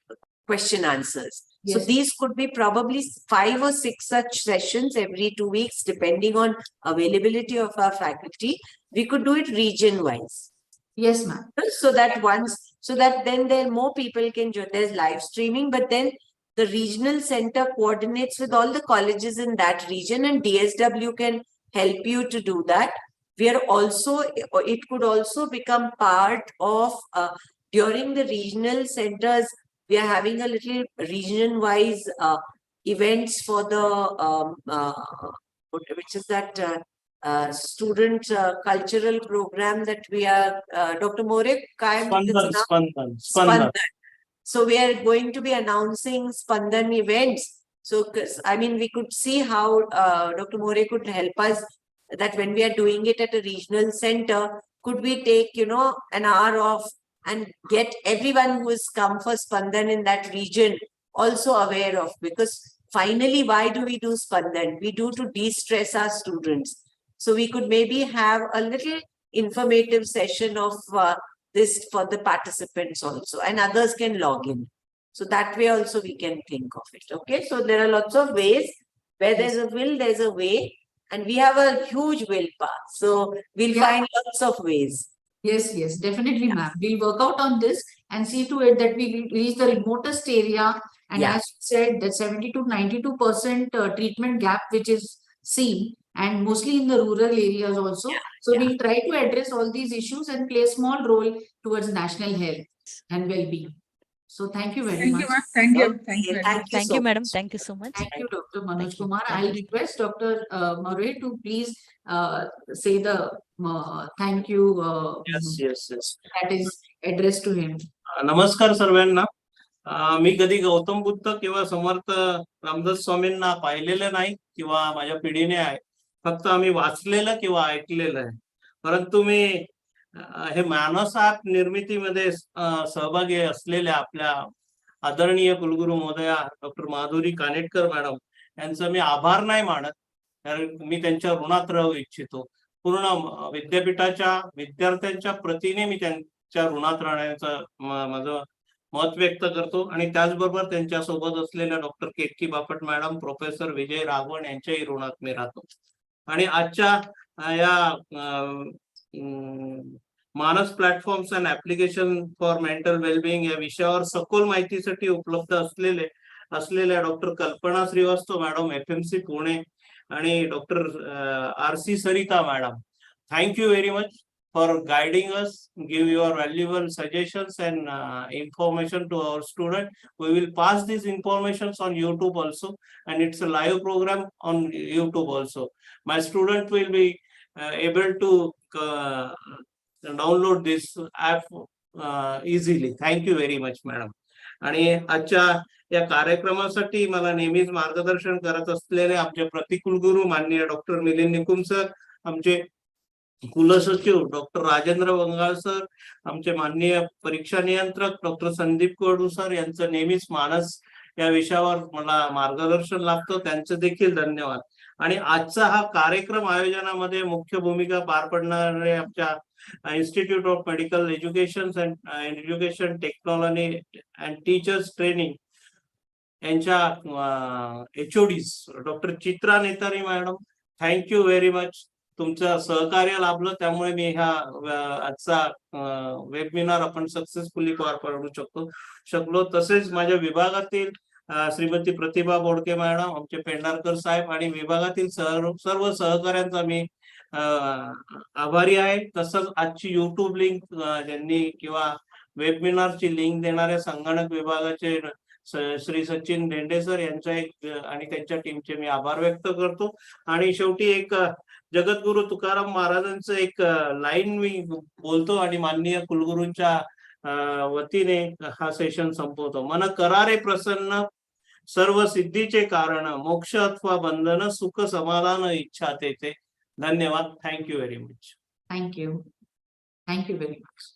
question answers. Yes. So these could be probably 5 or 6 such sessions every 2 weeks, depending on availability of our faculty. We could do it region wise. Yes, ma'am. So that then there more people can join. There's live streaming, but then the regional center coordinates with all the colleges in that region, and DSW can help you to do that. We are also, it could also become part of, during the regional centers, we are having a little region-wise events for the, which is that student cultural program that we are, Dr. More, Spandan. So we are going to be announcing Spandan events. So, I mean, we could see how Dr. More could help us, that when we are doing it at a regional center, could we take, an hour off and get everyone who has come for Spandan in that region also aware of, because finally, why do we do Spandan? We do to de-stress our students. So we could maybe have a little informative session of this for the participants also, and others can log in. So that way also we can think of it. Okay, so there are lots of ways. Where there's a will, there's a way, and we have a huge will path. So we'll find lots of ways. Yes, definitely, ma'am. We'll work out on this and see to it that we reach the remotest area. And as you said, the 70 to 92% treatment gap which is seen, and mostly in the rural areas also. So we'll try to address all these issues and play a small role towards national health and well-being. So thank you very much. Thank you. Thank you, madam. Thank you so much. Thank you, Dr. Manoj Kumar. I'll request Dr. More to please say the thank you. Yes. That is addressed to him. नमस्कार सर्वांना. मी कधी गौतम बुद्ध किंवा समर्थ रामदास स्वामींना पाहिलेलं नाही किंवा माझ्या पिढीने आहे, फक्त आम्ही वाचलेलं किंवा ऐकलेलं आहे. परंतु मी हे मानस ऍप निर्मितीमध्ये सहभागी असलेल्या आपल्या आदरणीय कुलगुरू महोदया डॉक्टर माधुरी कानेटकर मॅडम यांचं मी आभार नाही मानत, कारण मी त्यांच्या ऋणात राहू इच्छितो. पूर्ण विद्यापीठाच्या विद्यार्थ्यांच्या प्रतीने मी त्यांच्या ऋणात राहण्याचं माझं मत व्यक्त करतो. आणि त्याचबरोबर त्यांच्या सोबत असलेल्या doctor Ketaki Bapat madam, professor Vijay Raghavan यांच्याही ऋणात मी राहतो. आणि आजच्या या Manas platforms and application for mental wellbeing या विषयावर सखोल माहितीसाठी उपलब्ध असलेल्या doctor Kalpana Srivastava madam, FMC Pune, आणि doctor RC Sarita madam, thank you very much for guiding us, give your valuable suggestions and information to our student. We will pass these informations on YouTube also, and it's a live program on YouTube also. My student will be able to download this app easily. Thank you very much, madam. आणि आजच्या या कार्यक्रमासाठी मला नेहमीच मार्गदर्शन करत असलेले आमचे प्रतिकुलगुरू माननीय डॉक्टर मिलिंद निकुम सर, आमचे कुलसचिव डॉक्टर राजेंद्र वंगाळ सर, आमचे माननीय परीक्षा नियंत्रक डॉक्टर संदीप कडू सर यांचं नेहमीच मानस या विषयावर मला मार्गदर्शन लाभतं, त्यांचं देखील धन्यवाद. आणि आजचा हा कार्यक्रम आयोजनामध्ये मुख्य भूमिका पार पडणारे आमच्या institute of medical education and education technology and teachers training यांच्या HODs doctor Chitra Netari madam, thank you very much. तुमचं सहकार्य लाभलं, त्यामुळे मी ह्या आजचा वेबिनार आपण सक्सेसफुली पार पाडू शकलो. तसेच माझ्या विभागातील श्रीमती प्रतिभा बोडके मॅडम, आमचे पेंढारकर साहेब आणि विभागातील सर्व सहकाऱ्यांचा मी आभारी आहे. तसंच आजची युट्यूब लिंक ज्यांनी किंवा वेबिनारची लिंक देणाऱ्या संगणक विभागाचे श्री सचिन धेंडे सर यांचा आणि त्यांच्या टीमचे मी आभार व्यक्त करतो. आणि शेवटी एक जगद्गुरु तुकाराम महाराजांचं एक लाईन मी बोलतो आणि माननीय कुलगुरूंच्या वतीने हा सेशन संपवतो. मन करारे प्रसन्न, सर्व सिद्धीचे कारण, मोक्ष अथवा बंधन, सुख समाधान इच्छा तेथे. धन्यवाद. Thank you very much. Thank you. Thank you very much.